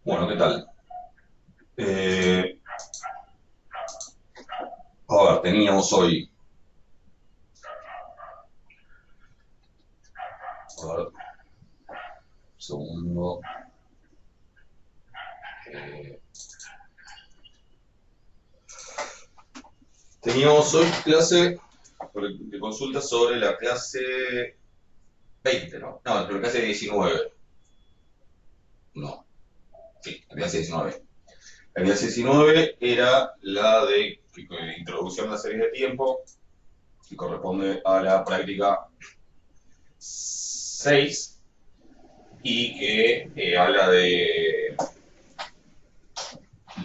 Bueno, ¿qué tal? A ver, teníamos hoy, a ver, un segundo. Eh, Teníamos hoy clase de consulta sobre la clase 20, ¿no? No, la clase 19. No, sí, la clase 19. La clase 19 era la de introducción a la serie de tiempo, que corresponde a la práctica 6 y que habla de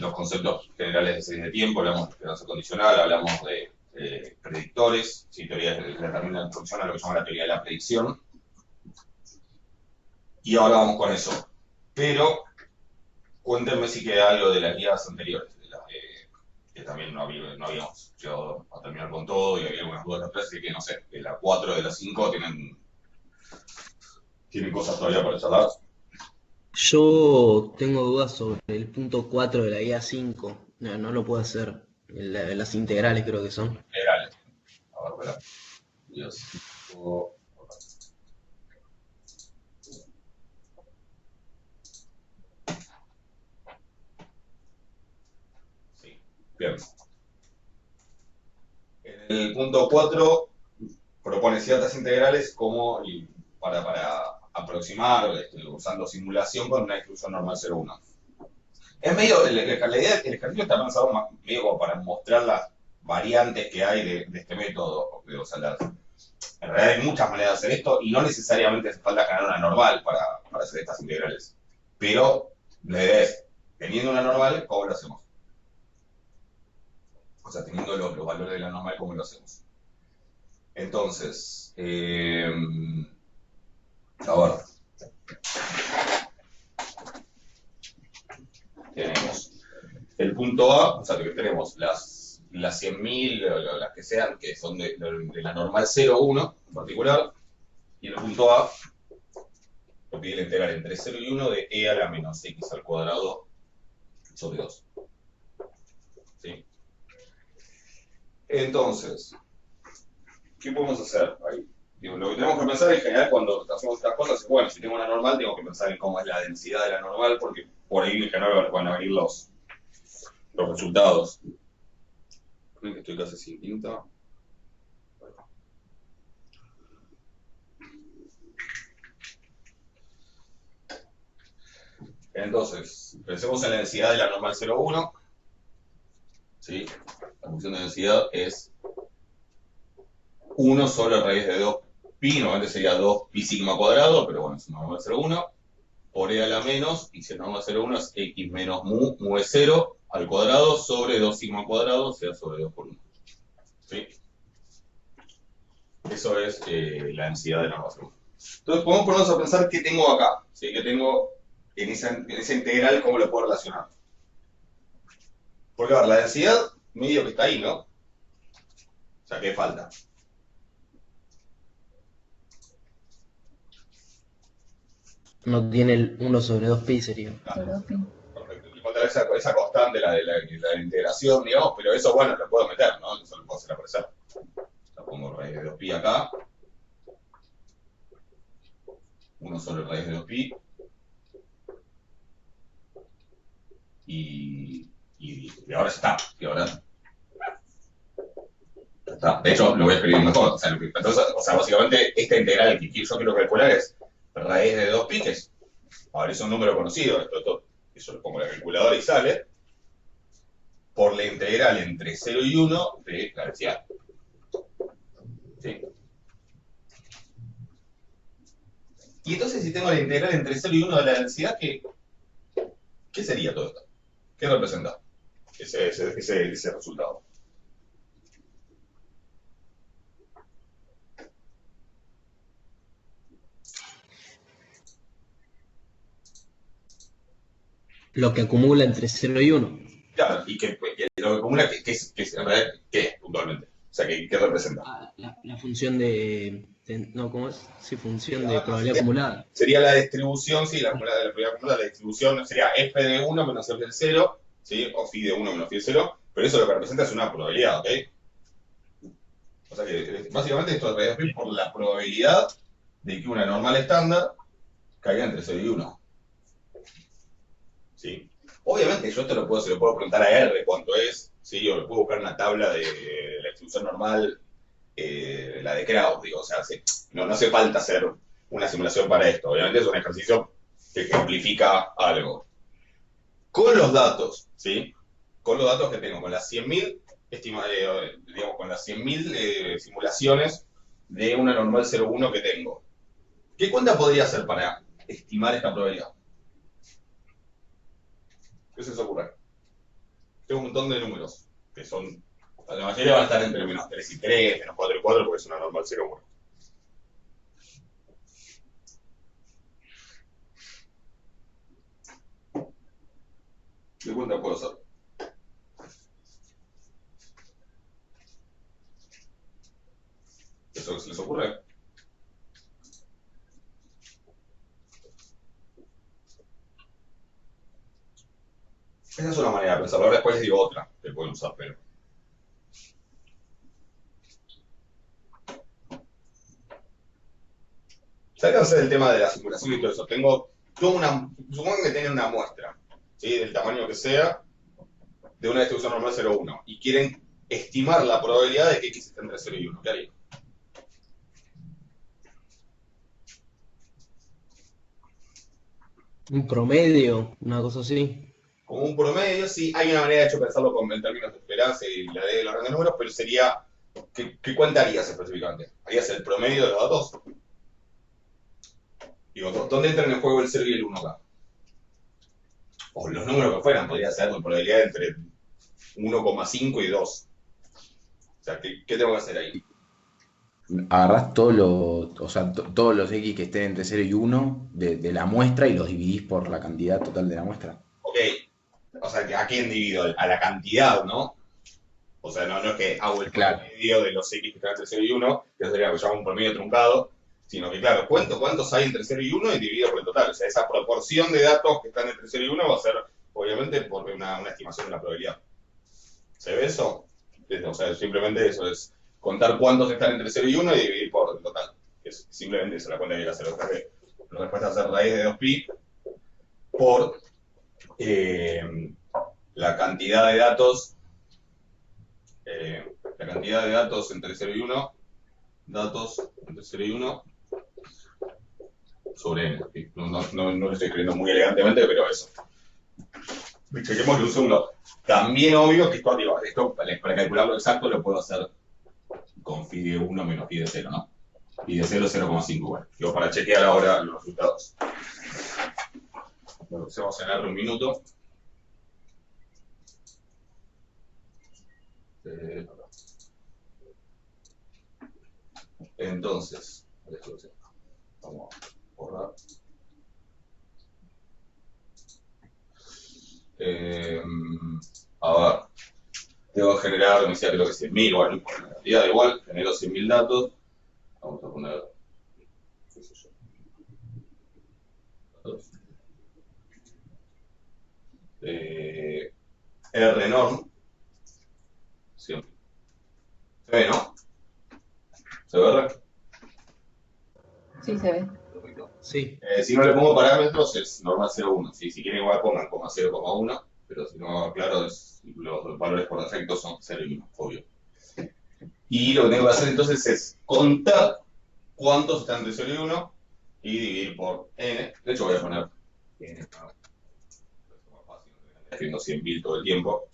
los conceptos generales de series de tiempo, hablamos de esperanza condicional, hablamos de predictores, ¿sí? Teoría de también la introducción a lo que se llama la teoría de la predicción, y ahora vamos con eso. Pero cuéntenme si queda algo de las guías anteriores, de las que también no habíamos llegado a terminar con todo y había algunas dudas atrás, así que no sé, de la 4 de la 5 tienen cosas todavía para charlar. Yo tengo dudas sobre el punto 4 de la guía 5. No, no lo puedo hacer. Las integrales creo que son. Generales. A ver, espera. Dios. Sí, bien. En el punto 4 propone ciertas integrales como para aproximar, usando simulación con una distribución normal 0,1. Es medio, la idea, el ejercicio está pensado medio como para mostrar las variantes que hay de este método. O sea, en realidad hay muchas maneras de hacer esto y no necesariamente hace falta ganar una normal para hacer estas integrales. Pero la idea es, teniendo una normal, ¿cómo lo hacemos? O sea, teniendo los valores de la normal, ¿cómo lo hacemos? Entonces, a ver, tenemos el punto A, o sea, que tenemos las 100.000, o las que sean, que son de la normal 0,1 en particular, y el punto A lo pide la integral entre 0 y 1 de e a la menos x al cuadrado sobre 2. ¿Sí? Entonces, ¿qué podemos hacer ahí? Digo, lo que tenemos que pensar en general cuando hacemos estas cosas es, bueno, si tengo una normal, tengo que pensar en cómo es la densidad de la normal, porque por ahí en general van a venir los resultados. Creo que estoy casi sin tinta. Entonces, pensemos en la densidad de la normal 0,1. ¿Sí? La función de densidad es 1 sobre raíz de 2pi, normalmente sería 2pi sigma cuadrado, pero bueno, es una normal 0,1, por e a la menos, y si es normal 0,1 es x menos mu es 0 al cuadrado sobre 2 sigma cuadrado, o sea, sobre 2 por 1. ¿Sí? Eso es la densidad de la normal 0,1. Entonces podemos ponernos a pensar qué tengo acá, ¿sí? ¿Qué tengo en esa integral? ¿Cómo lo puedo relacionar? Porque a ver, la densidad medio que está ahí, ¿no? O sea, ¿qué falta? No tiene el 1 sobre 2pi sería. Claro, perfecto. Le falta esa constante, la integración, digamos, pero eso, bueno, lo puedo meter, ¿no? Eso lo puedo hacer aparecer. O sea, pongo raíz de 2pi acá, 1 sobre raíz de 2pi, y ahora ya está. Y ahora ya está. De hecho, lo voy a escribir mejor. O sea, entonces, básicamente, esta integral que yo quiero calcular es raíz de 2pi, que es, a ver, es un número conocido, eso lo pongo en la calculadora y sale, por la integral entre 0 y 1 de la densidad. ¿Sí? Y entonces, si tengo la integral entre 0 y 1 de la densidad, ¿qué sería todo esto? ¿Qué representa ese resultado? Lo que acumula entre 0 y 1. Claro, y que lo que acumula, que es en realidad, ¿qué es puntualmente? sea, ¿qué representa? La función no, ¿cómo es? Sí, función de No, no, probabilidad acumulada. sería la distribución, sí, la probabilidad acumulada, la distribución sería f de 1 menos f de 0, ¿sí? O phi de 1 menos phi de 0, pero eso lo que representa es una probabilidad, ¿ok? O sea que básicamente esto es por la probabilidad de que una normal estándar caiga entre 0 y 1. ¿Sí? Obviamente yo esto se lo puedo preguntar a R cuánto es, ¿sí? O le puedo buscar una tabla de la distribución normal, la de Krauss, digo, o sea, sí, no hace falta hacer una simulación para esto. Obviamente es un ejercicio que ejemplifica algo. Con los datos, ¿sí? Con los datos que tengo, con las 100.000 digamos, con las 100.000 simulaciones de una normal 0,1 que tengo. ¿Qué cuenta podría hacer para estimar esta probabilidad? ¿Qué se os ocurre? Tengo un montón de números, que son, la mayoría van a estar entre menos 3 y 3, menos 4 y 4, porque es una normal 0,1. ¿Qué cuenta puedo hacer? ¿Eso se les ocurre? Esa es una manera de pensarlo. Ahora después les digo otra que pueden usar, pero. Sáquense del tema de la simulación y todo eso. Supongo que tienen una muestra, ¿sí? Del tamaño que sea, de una distribución normal 0,1. Y quieren estimar la probabilidad de que X esté entre 0 y 1. ¿Qué harían? Un promedio, una cosa así. Como un promedio, sí, hay una manera de hecho pensarlo en términos de esperanza y la de los de números, pero sería, ¿qué cuenta harías específicamente? ¿Harías el promedio de los datos? Digo, ¿dónde entran en juego el 0 y el 1 acá? O los números que fueran, podría ser con probabilidad entre 1,5 y 2. O sea, ¿qué tengo que hacer ahí? Agarrás o sea, todos los X que estén entre 0 y 1 de la muestra y los dividís por la cantidad total de la muestra. Ok, o sea, ¿a quién divido? A la cantidad, ¿no? O sea, no es que hago el Claro, promedio de los X que están entre 0 y 1, que sería que yo hago un promedio truncado, sino que, claro, cuento cuántos hay entre 0 y 1 y divido por el total. O sea, esa proporción de datos que están entre 0 y 1 va a ser, obviamente, por una estimación de la probabilidad. ¿Se ve eso? O sea, simplemente eso es contar cuántos están entre 0 y 1 y dividir por el total. Es simplemente eso, la cuenta que hay que hacer. La respuesta es hacer raíz de 2pi por la cantidad de datos entre 0 y 1, datos entre 0 y 1 sobre n. No lo estoy escribiendo muy elegantemente, pero eso. Chequemos un segundo. También obvio que esto para calcularlo exacto lo puedo hacer con phi de 1 menos phi de 0, ¿no? Phi de 0 0,5 igual. Digo, para chequear ahora los resultados. Lo hacemos en R un minuto. Entonces, vamos a borrar. A ver, tengo que generar, me decía creo que 100.000 o algo, la cantidad igual, genero 100.000 datos. Vamos a poner, qué sé yo, datos. Rnorm, 100.000. ¿Se ve, no? ¿Se ve, R? Sí, se ve. Perfecto. Sí. Si no le pongo parámetros es normal 0,1. Si quieren igual pongan 0,1, pero si no, claro, los valores por defecto son 0 y 1, obvio. Y lo que tengo que hacer entonces es contar cuántos están entre 0 y 1 y dividir por n. De hecho voy a poner n, es más fácil, no tener que estar escribiendo 100.000 todo el tiempo.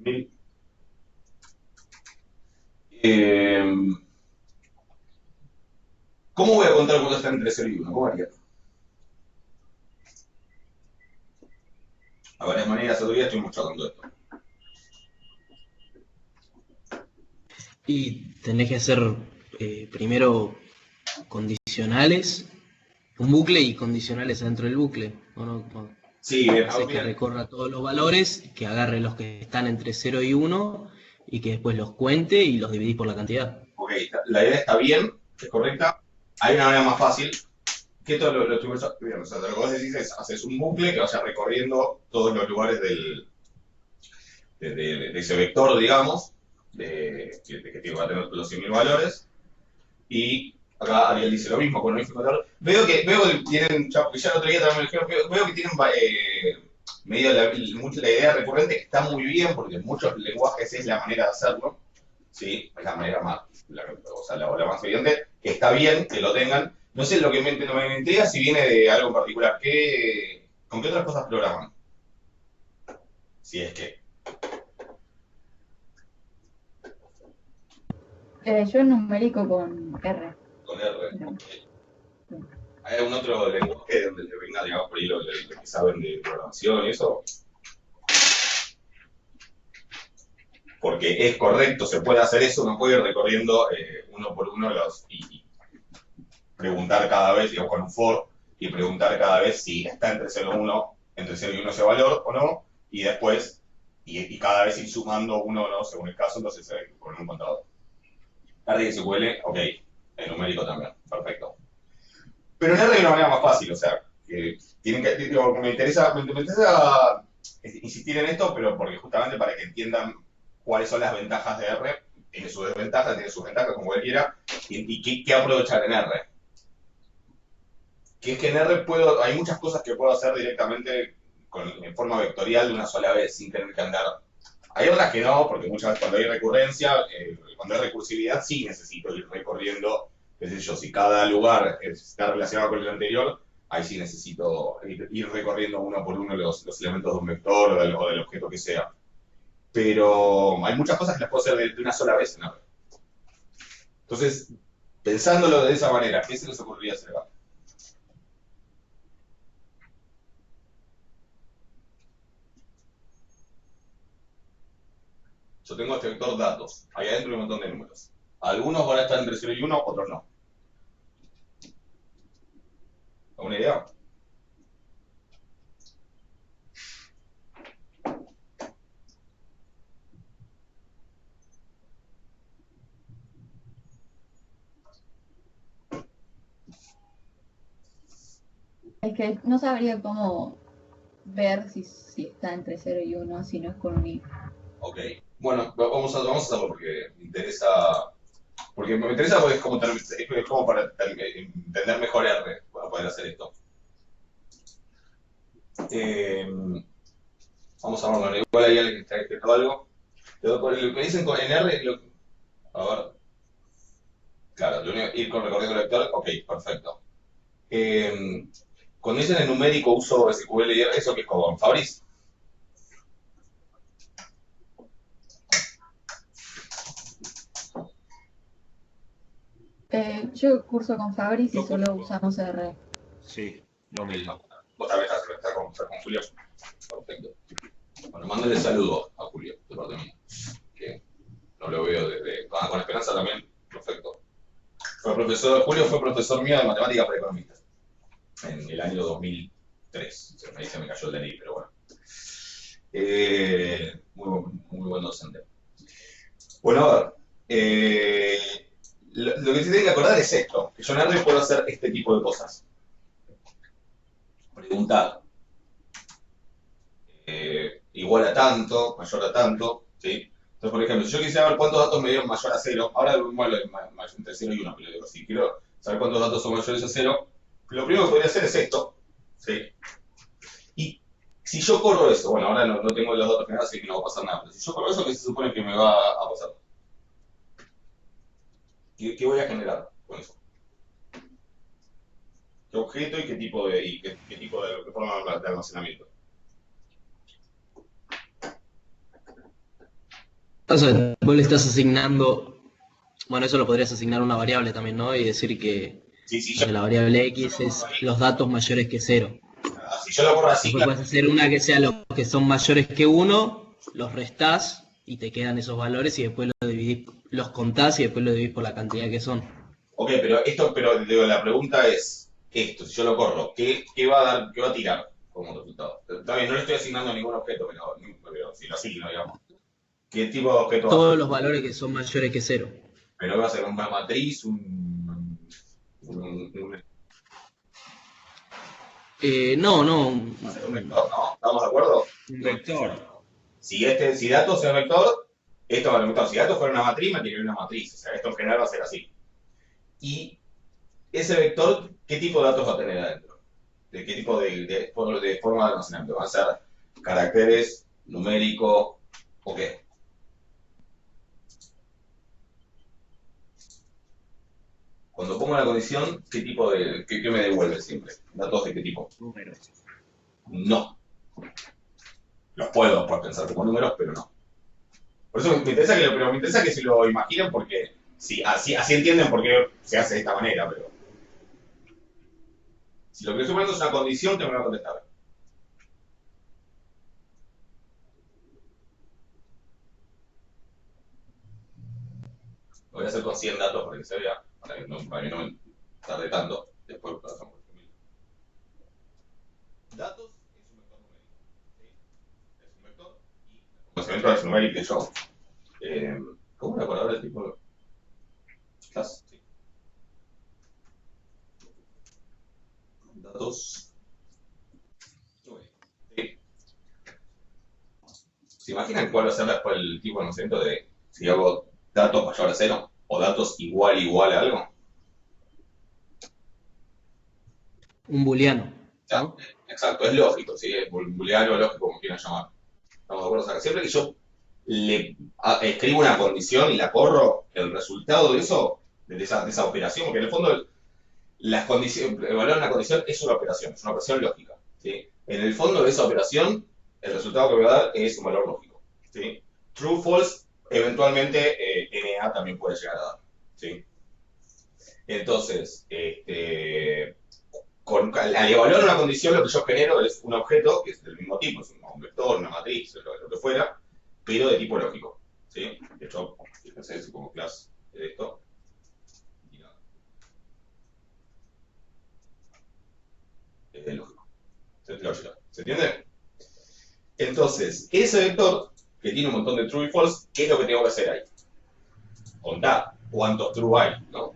100.000. ¿Cómo voy a contar cuántos están entre 0 y 1? ¿Cómo haría? A varias maneras, otro día estoy mostrando esto. Y tenés que hacer primero condicionales, un bucle y condicionales dentro del bucle. ¿O no? Sí, bien, Haces que bien. recorra todos los valores, que agarre los que están entre 0 y 1 y que después los cuente y los dividís por la cantidad. Ok, la idea está bien, es correcta. Hay una manera más fácil, que esto lo estoy bien. O sea, lo que vos decís es, haces un bucle que vaya recorriendo todos los lugares de ese vector, digamos, que va a tener los 100.000 valores. Y acá Ariel dice lo mismo con el mismo valor. Veo que tienen, ya el otro día también me dijeron, veo que tienen medio la idea recurrente que está muy bien, porque en muchos lenguajes es la manera de hacerlo, ¿sí? Es la manera más, o sea, la más evidente, que está bien que lo tengan. No sé, lo que me intriga si viene de algo en particular. ¿Con qué otras cosas programan? Si es que, Yo numérico con R. con R. Pero, ¿Hay algún otro lenguaje donde le venga, digamos, por ahí lo que saben de programación y eso? Porque es correcto, se puede hacer eso, uno puede ir recorriendo uno por uno y preguntar cada vez, digamos, con un for, y preguntar cada vez si está entre 0 y 1, entre 0 y 1 ese valor o no, y después, y cada vez ir sumando uno o no, según el caso, entonces hay que poner un contador. RSQL, ok, el numérico también, perfecto. Pero en R hay una manera más fácil, o sea, que tienen que, digo, me interesa insistir en esto, pero porque justamente para que entiendan cuáles son las ventajas de R, tiene sus desventajas, tiene sus ventajas como cualquiera, y qué aprovechar en R. Que es que en R hay muchas cosas que puedo hacer directamente en forma vectorial de una sola vez, sin tener que andar. Hay otras que no, porque muchas veces cuando hay recurrencia, cuando hay recursividad, sí necesito ir recorriendo, qué sé yo, si cada lugar está relacionado con el anterior, ahí sí necesito ir recorriendo uno por uno los elementos de un vector o del objeto que sea. Pero hay muchas cosas que las puedo hacer de una sola vez en R. Entonces, pensándolo de esa manera, ¿qué se les ocurriría hacer acá? Yo tengo este vector datos, ahí adentro hay un montón de números. Algunos van a estar entre 0 y 1, otros no. ¿Alguna idea? es que no sabría cómo ver si está entre 0 y 1, si no es con un i. Ok. Bueno, vamos a hacerlo porque me interesa. Porque me interesa porque es como para entender mejor R, para poder hacer esto. Vamos a verlo. Igual hay alguien que está escrito algo. Lo que dicen en R, a ver. Claro, ir con recorriendo el vector, ok, perfecto. Cuando dicen en numérico uso SQL y R, ¿eso qué es con Fabris? Yo curso con Fabris y solo usamos R. Sí, lo mismo. Vos también estás con Julio. Perfecto. Bueno, mándale saludo a Julio, de parte mía. Que no lo veo con Esperanza también. Perfecto. Julio fue profesor mío de matemáticas para economistas. En el año 2003. Ahí se me cayó el DNI, pero bueno. Muy buen docente. Bueno, a ver. Lo que se tiene que acordar es esto, que yo en R puedo hacer este tipo de cosas. Preguntar. Igual a tanto, mayor a tanto, ¿sí? Entonces, por ejemplo, si yo quisiera ver cuántos datos me dieron mayor a 0, ahora bueno, entre 0 y 1, pero digo, si quiero saber cuántos datos son mayores a 0, lo primero que podría hacer es esto, ¿sí? Y si yo corro eso, bueno, ahora no tengo los datos generados, así que no va a pasar nada, pero si yo corro eso, ¿qué se supone que me va a pasar? ¿Qué voy a generar con eso? ¿Qué objeto y qué tipo de forma de almacenamiento? O sea, vos le estás asignando, bueno, eso lo podrías asignar a una variable también, ¿no? Y decir que Sí, la variable x es los datos mayores que 0. si yo lo corro así, Después claro. puedes hacer una que sea los que son mayores que 1, los restás y te quedan esos valores y después los contás y después lo dividís por la cantidad que son. Ok, pero digo, la pregunta es esto, si yo lo corro, ¿qué va a tirar? como resultado. También no le estoy asignando ningún objeto, pero si lo asigno, digamos. ¿Qué tipo de objeto va a Todos ser? los valores que son mayores que cero. Pero va a ser una matriz, No, no. va a ser un vector, ¿no? ¿Estamos de acuerdo? Un vector. Si datos es un vector, esto va a ser un vector. Si datos fuera una matriz, me tiene una matriz. O sea, esto en general va a ser así. Y ese vector, ¿qué tipo de datos va a tener adentro? ¿De qué tipo de forma de almacenamiento? ¿Van a ser caracteres, numérico o qué? Cuando pongo la condición, ¿qué me devuelve siempre? ¿Datos de qué tipo? Números. No. Los puedo después pensar como números, pero no. Por eso me interesa que se lo imaginen porque sí, así entienden por qué se hace de esta manera, pero si lo que estoy poniendo es una condición, te me va a contestar. Lo voy a hacer con 100 datos para que se vea, para que no me tarde tanto. Después lo hacemos por 1000. Datos es un vector numérico. ¿Sí? Es un vector y el conocimiento es numérico que yo. ¿Cómo era la palabra del tipo? Class. Sí. Datos. Sí. ¿Se imaginan cuál va a ser después el tipo de conocimiento de si hago datos mayor a cero o datos igual a algo? Un booleano. Ya, ¿No? exacto, es lógico, ¿sí? Es booleano, lógico, como quieran llamar. ¿Estamos de acuerdo? O sea, que siempre que yo escribo una condición y la corro, el resultado de eso, de esa operación, porque en el fondo las condiciones, evaluar una condición es una operación lógica. ¿Sí? En el fondo de esa operación, el resultado que me va a dar es un valor lógico. ¿Sí? True, false, eventualmente NA también puede llegar a dar. ¿Sí? Entonces, al evaluar una condición, lo que yo genero es un objeto que es del mismo tipo, es un vector, una matriz, lo que fuera, pero de tipo lógico. ¿Sí? De hecho, fíjense, es como class de esto. Y nada. Es lógico. ¿Se entiende? Entonces, ese vector, que tiene un montón de true y false, ¿qué es lo que tengo que hacer ahí? Contar cuántos true hay, ¿no?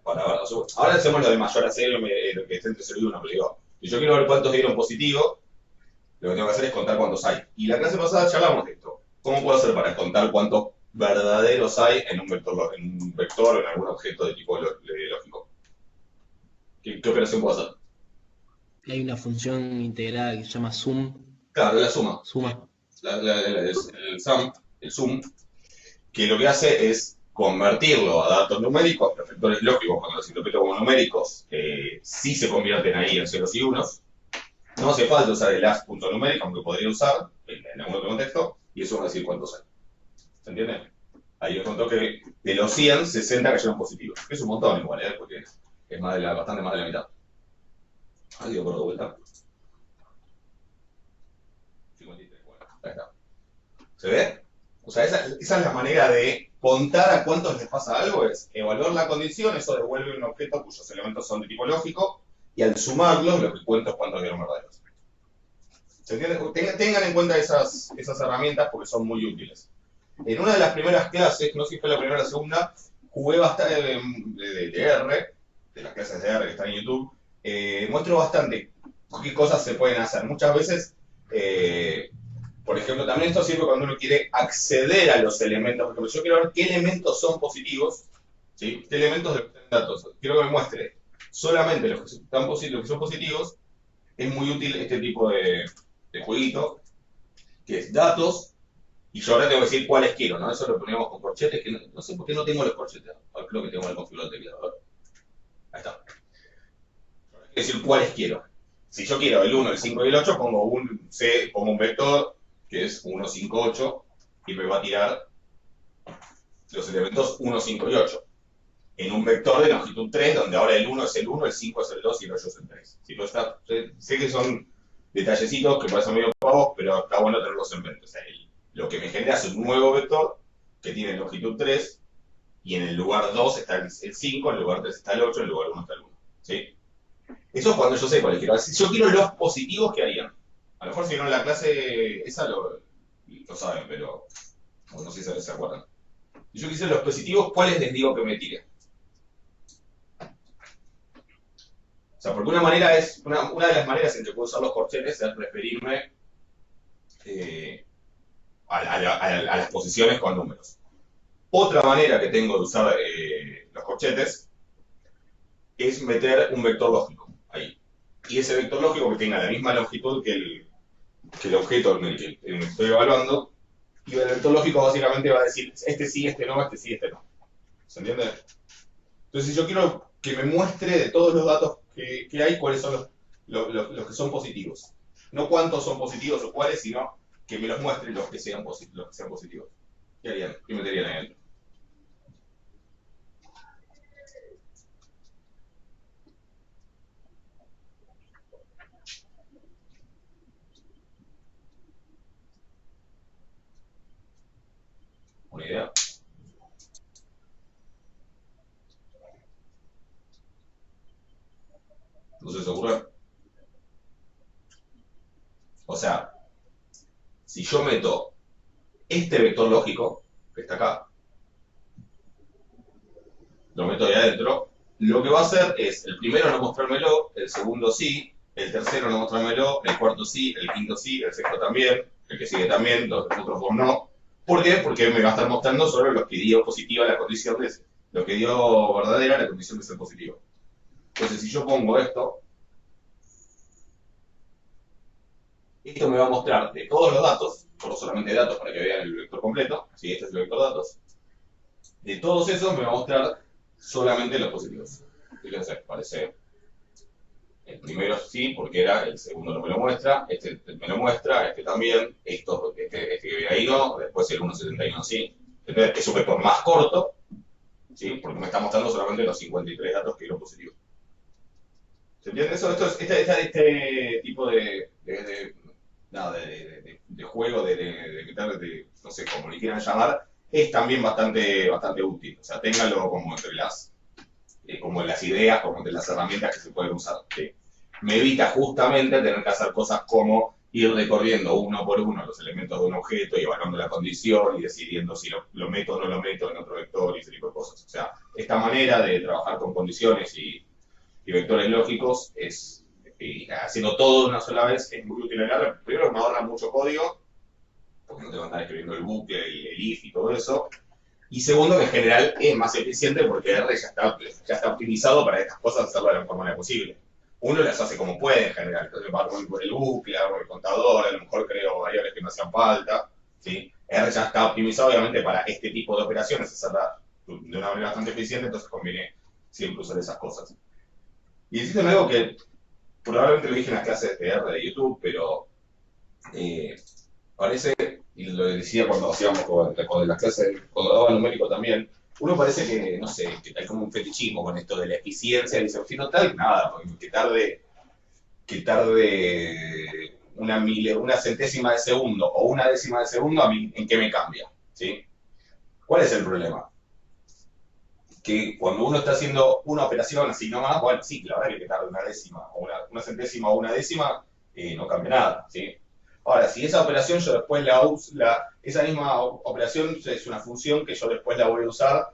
Para ver, ahora hacemos lo de mayor a cero, lo que esté entre 0 y 1, pero digo, si yo quiero ver cuántos dieron positivo, lo que tengo que hacer es contar cuántos hay. Y la clase pasada charlamos de esto. ¿Cómo puedo hacer para contar cuántos verdaderos hay en un vector o en algún objeto de tipo lógico? ¿Qué operación puedo hacer? Hay una función integrada que se llama sum. Claro, la suma. Suma. El sum, que lo que hace es convertirlo a datos numéricos, a vectores lógicos, cuando los interpreto como numéricos, sí se convierten ahí en ceros y unos. No hace falta usar el as.numérico, aunque podría usar en algún otro contexto, y eso va a decir cuántos hay. ¿Se entiende? Ahí me contó que de los 100, 60 cayeron positivos. Es un montón igual, porque es bastante más de la mitad. Ahí dio por de vuelta. 53, bueno, ahí está. ¿Se ve? O sea, esa es la manera de contar a cuántos les pasa algo, es evaluar la condición, eso devuelve un objeto cuyos elementos son de tipo lógico, y al sumarlos lo que cuento es cuántos dieron verdaderos. ¿Se entiende? Tengan en cuenta esas herramientas porque son muy útiles. En una de las primeras clases, no sé si fue la primera o la segunda, jugué bastante de R, de las clases de R que están en YouTube, muestro bastante qué cosas se pueden hacer. Muchas veces, por ejemplo, también esto sirve cuando uno quiere acceder a los elementos. Por ejemplo, yo quiero ver qué elementos son positivos, ¿sí? ¿Qué elementos de los datos? Quiero que me muestre solamente los que son positivos. Es muy útil este tipo de jueguito, que es datos, y yo ahora tengo que decir cuáles quiero, ¿no? Eso lo ponemos con corchetes, que no sé por qué no tengo los corchetes. Ahora creo que tengo el configurado del teclado. Ahí está. Ahora quiero decir cuáles quiero. Si yo quiero el 1, el 5 y el 8, pongo un vector, que es 1, 5, 8, y me va a tirar los elementos 1, 5 y 8. En un vector de longitud 3, donde ahora el 1 es el 1, el 5 es el 2 y el 8 es el 3. ¿Sí? Sé que son detallecitos que parecen medio pavos, pero está bueno tenerlos en mente. O sea, lo que me genera es un nuevo vector que tiene longitud 3 y en el lugar 2 está el 5, en el lugar 3 está el 8, en el lugar 1 está el 1. ¿Sí? Eso es cuando yo sé cuál quiero. Si yo quiero los positivos, ¿qué harían? A lo mejor si vieron la clase, esa lo saben, pero no sé si se acuerdan. Si yo quisiera los positivos, ¿cuáles les digo que me tire? O sea, porque una de las maneras en que puedo usar los corchetes es referirme eh, a las posiciones con números. Otra manera que tengo de usar los corchetes es meter un vector lógico ahí. Y ese vector lógico que tenga la misma longitud que el objeto en el que estoy evaluando, y el vector lógico básicamente va a decir, este sí, este no, este sí, este no. ¿Se entiende? Entonces, si yo quiero que me muestre de todos los datos que hay, cuáles son los que son positivos. No cuántos son positivos o cuáles, sino que me los muestre los que sean positivos. ¿Qué harían? ¿Qué meterían ahí? ¿Una idea? ¿No se os ocurre? O sea, si yo meto este vector lógico, que está acá, lo meto ahí adentro, lo que va a hacer es, el primero no mostrármelo, el segundo sí, el tercero no mostrármelo, el cuarto sí, el quinto sí, el sexto también, el que sigue también, los otros dos no. ¿Por qué? Porque me va a estar mostrando solo los que dio positiva la condición de ese, lo que dio verdadera la condición de ser positivo. Entonces, si yo pongo esto, esto me va a mostrar de todos los datos, no solamente datos para que vean el vector completo, si este es el vector datos, de todos esos me va a mostrar solamente los positivos. Fíjense, parece el primero sí, porque era, el segundo no me lo muestra, este me lo muestra, este también, este que viene ahí no, después el 1.71 sí. Entonces es un vector más corto, ¿sí? Porque me está mostrando solamente los 53 datos que eran positivos. ¿Se entiende eso? Este tipo de juego, no sé cómo le quieran llamar, es también bastante útil. O sea, ténganlo como las ideas, como entre las herramientas que se pueden usar. ¿Sí? Me evita justamente tener que hacer cosas como ir recorriendo uno por uno los elementos de un objeto y evaluando la condición y decidiendo si lo meto o no lo meto en otro vector y ese tipo de cosas. O sea, esta manera de trabajar con condiciones y vectores lógicos haciendo todo de una sola vez es muy útil. Primero me ahorra mucho código, porque no tengo que andar escribiendo el bucle, el if y todo eso. Y segundo, que en general es más eficiente porque R ya está optimizado para estas cosas hacerlo de la mejor manera posible. Uno las hace como puede en general, entonces va con el bucle, hago el contador, a lo mejor creo variables que no hacían falta, ¿sí? R ya está optimizado obviamente para este tipo de operaciones, hacerla de una manera bastante eficiente, entonces conviene siempre usar esas cosas. Y existe algo que probablemente lo dije en las clases de R de YouTube, pero parece, y lo decía cuando hacíamos con las clases, cuando daba numérico también, uno parece que, no sé, que hay como un fetichismo con esto de la eficiencia, y dice, si no tal, nada, que tarde una centésima de segundo o una décima de segundo, a mí, ¿en qué me cambia? ¿Sí? ¿Cuál es el problema? Que cuando uno está haciendo una operación así nomás, bueno, sí, la verdad que tarde una décima, o una centésima o una décima, no cambia nada, ¿sí? Ahora, si esa operación yo después esa misma operación es una función que yo después la voy a usar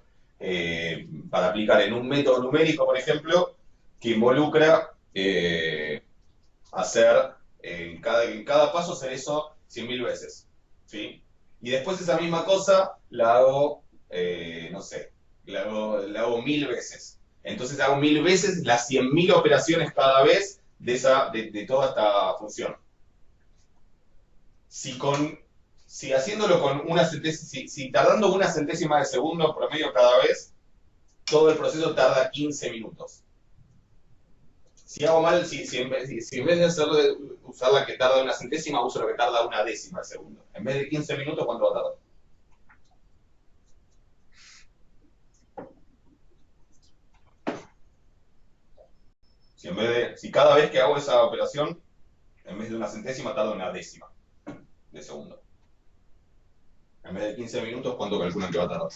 para aplicar en un método numérico, por ejemplo, que involucra hacer en cada paso hacer eso 100.000 veces, ¿sí? Y después esa misma cosa la hago, no sé, la hago 1.000 veces. Entonces hago 1.000 veces las 100.000 operaciones cada vez de toda esta función. Si haciéndolo con si tardando una centésima de segundo promedio cada vez, todo el proceso tarda 15 minutos. Si hago mal, si en vez de usar la que tarda una centésima, uso la que tarda una décima de segundo. En vez de 15 minutos, ¿cuánto va a tardar? Si cada vez que hago esa operación, en vez de una centésima, tarda una décima de segundo. En vez de 15 minutos, ¿cuánto calculan que va a tardar?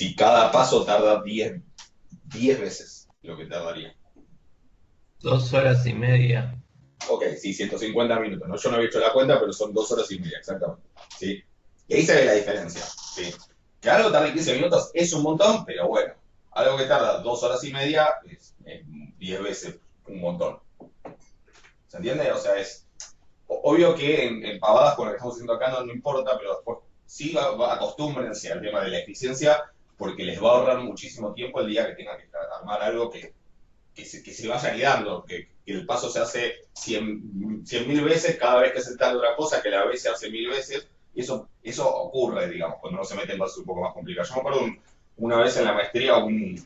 si cada paso tarda 10 veces lo que tardaría. 2 horas y media. Ok, sí, 150 minutos, ¿no? Yo no había hecho la cuenta, pero son 2 horas y media, exactamente. ¿Sí? Y ahí se ve la diferencia. ¿Sí? Que algo tarde 15 minutos es un montón, pero bueno, algo que tarda 2 horas y media es 10 veces un montón. ¿Se entiende? O sea, es obvio que en pavadas con lo que estamos haciendo acá no importa, pero después sí acostúmbrense al tema de la eficiencia porque les va a ahorrar muchísimo tiempo el día que tengan que armar algo que se vaya guiando, que el paso se hace 100.000 veces cada vez que se tarda una cosa, que la vez se hace 1000 veces, y eso ocurre, digamos, cuando uno se mete en pasos un poco más complicados. Yo me acuerdo una vez en la maestría un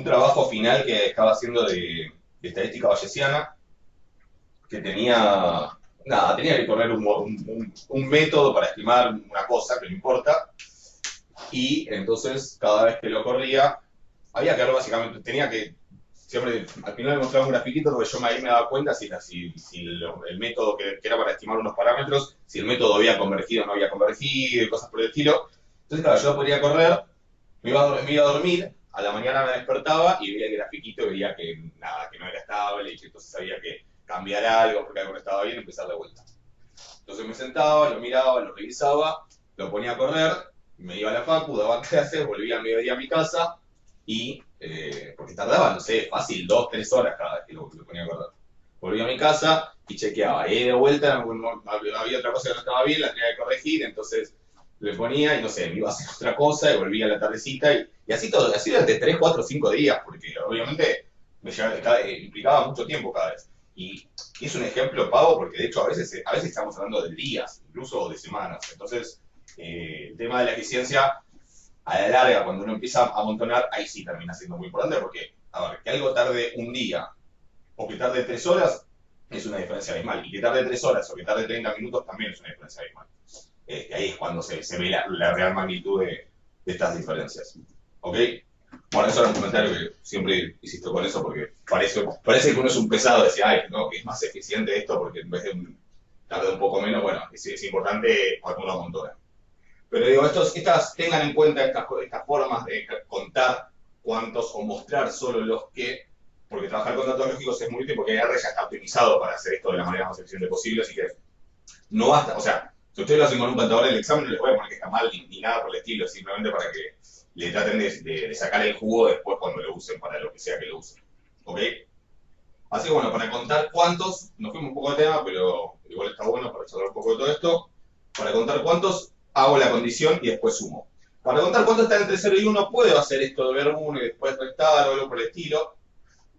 trabajo final que estaba haciendo de estadística bayesiana, que tenía que poner un método para estimar una cosa, que no importa, y entonces cada vez que lo corría, había que ver básicamente, tenía que, siempre al final me mostraba un grafiquito porque yo ahí me daba cuenta si el método que era para estimar unos parámetros, si el método había convergido o no había convergido, y cosas por el estilo. Entonces, claro, yo podía correr, me iba a dormir, a la mañana me despertaba y veía el grafiquito y veía que nada, que no era estable y que entonces había que cambiar algo porque algo no estaba bien y empezar de vuelta. Entonces me sentaba, lo miraba, lo revisaba, lo ponía a correr, me iba a la facu, daba clases, volvía al mediodía a mi casa y, porque tardaba, no sé, fácil, 2, 3 horas cada vez que lo ponía a correr. Volvía a mi casa y chequeaba. Y de vuelta había otra cosa que no estaba bien, la tenía que corregir, entonces le ponía y no sé, me iba a hacer otra cosa y volvía a la tardecita y así todo, así durante 3, 4, 5 días, porque obviamente implicaba mucho tiempo cada vez. Y es un ejemplo pavo porque de hecho a veces estamos hablando de días, incluso de semanas. Entonces, el tema de la eficiencia a la larga, cuando uno empieza a amontonar, ahí sí termina siendo muy importante porque, a ver, que algo tarde un día o que tarde 3 horas es una diferencia abismal. Y que tarde 3 horas o que tarde 30 minutos también es una diferencia abismal. Ahí es cuando se ve la real magnitud de estas diferencias. ¿Ok? Bueno, eso era un comentario que siempre insisto con eso porque parece que uno es un pesado, decir, ay, no, que es más eficiente esto porque en vez de tarde un poco menos, bueno, es importante cuando uno amontona. Pero digo, tengan en cuenta estas formas de contar cuántos o mostrar solo los que, porque trabajar con datos lógicos es muy útil porque R ya está optimizado para hacer esto de la manera más eficiente posible, así que no basta, o sea, si ustedes lo hacen con un contador en el examen no les voy a poner que está mal ni nada por el estilo, simplemente para que le traten de sacar el jugo después cuando lo usen para lo que sea que lo usen. ¿Ok? Así que bueno, para contar cuántos, nos fuimos un poco de tema, pero igual está bueno para charlar un poco de todo esto. Para contar cuántos, hago la condición y después sumo. Para contar cuántos están entre 0 y 1, puedo hacer esto de ver 1 y después restar o algo por el estilo.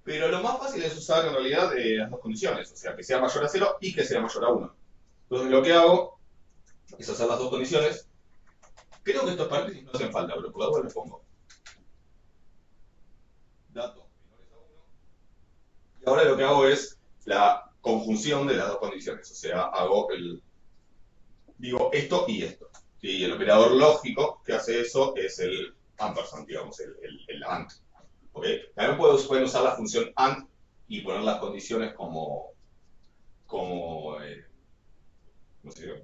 Pero lo más fácil es usar en realidad las dos condiciones, o sea, que sea mayor a 0 y que sea mayor a 1. Entonces lo que hago es hacer las dos condiciones. Creo que estos paréntesis no hacen falta, pero por la duda les pongo. Datos menores a 1. Y ahora lo que hago es la conjunción de las dos condiciones, o sea, digo esto y esto. Y el operador lógico que hace eso es el ampersand, digamos, el AND. ¿Okay? También pueden usar la función AND y poner las condiciones como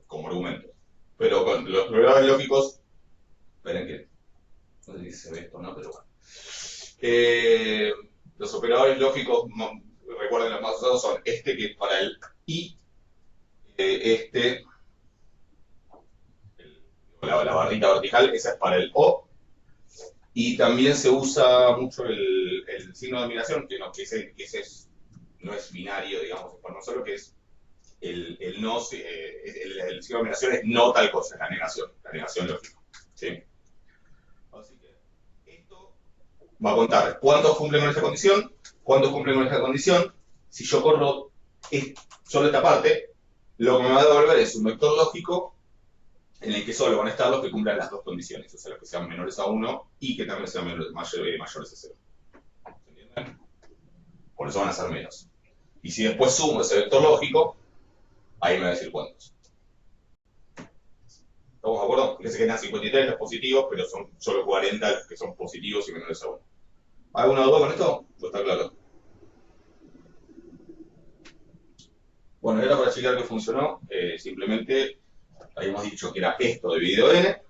argumentos. Pero con los operadores lógicos, esperen que no sé si se ve esto o no, pero bueno. Los operadores lógicos, recuerden, los más usados son este, que es para el I, la barrita vertical, esa es para el O, y también se usa mucho el signo de admiración, que ese no es binario, digamos, es por no solo, que es el no, el signo de admiración es no tal cosa, la negación lógica. ¿Sí? Así que esto va a contar cuántos cumplen con esta condición, cuántos cumplen con esta condición. Si yo corro solo esta parte, lo que me va a devolver es un vector lógico en el que solo van a estar los que cumplan las dos condiciones, o sea, los que sean menores a 1 y que también sean mayores a 0. ¿Se entienden? Por eso van a ser menos. Y si después sumo ese vector lógico, ahí me va a decir cuántos. ¿Estamos de acuerdo? Fíjense que quedan 53 los positivos, pero son solo 40 los que son positivos y menores a 1. ¿Alguna duda con esto? Pues está claro. Bueno, era para checar que funcionó. Simplemente habíamos dicho que era esto dividido n.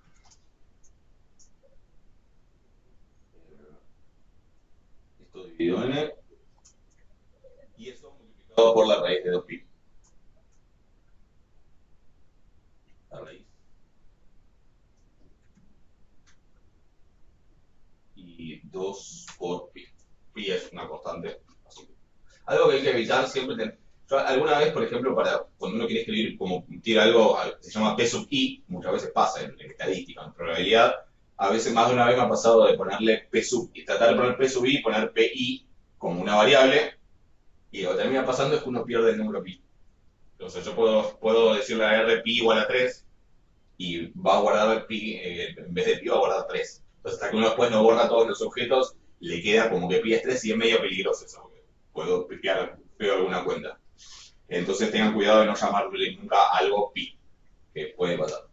2 por pi. Pi es una constante. Así. Algo que hay que evitar siempre. Yo alguna vez, por ejemplo, cuando uno quiere escribir como tira algo, se llama P sub i, muchas veces pasa en estadística, en probabilidad. A veces, más de una vez me ha pasado de ponerle P sub i, tratar de poner P sub i y poner PI como una variable, y lo que termina pasando es que uno pierde el número pi. Entonces yo puedo decirle a R pi igual a 3 y va a guardar pi, en vez de pi va a guardar 3. Entonces hasta que uno después no borra todos los objetos, le queda como que pi es 3 y es medio peligroso eso, porque puedo pifiar feo alguna cuenta. Entonces tengan cuidado de no llamarle nunca algo pi, que puede pasar.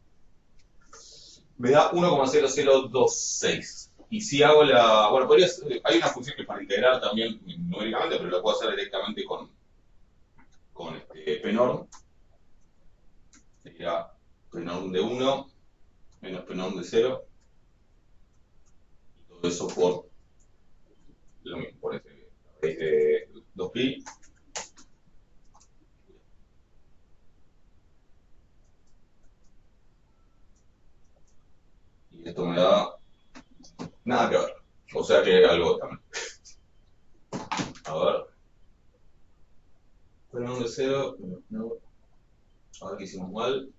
Me da 1,0026. Y si hago bueno, hay una función que para integrar también numéricamente, pero lo puedo hacer directamente con pnorm. Sería pnorm de 1 menos pnorm de 0. Y todo eso por lo mismo, por raíz de 2pi. Y esto me da nada que ver. O sea que algo también. A ver. Pnorm de 0. No. A ver qué hicimos mal.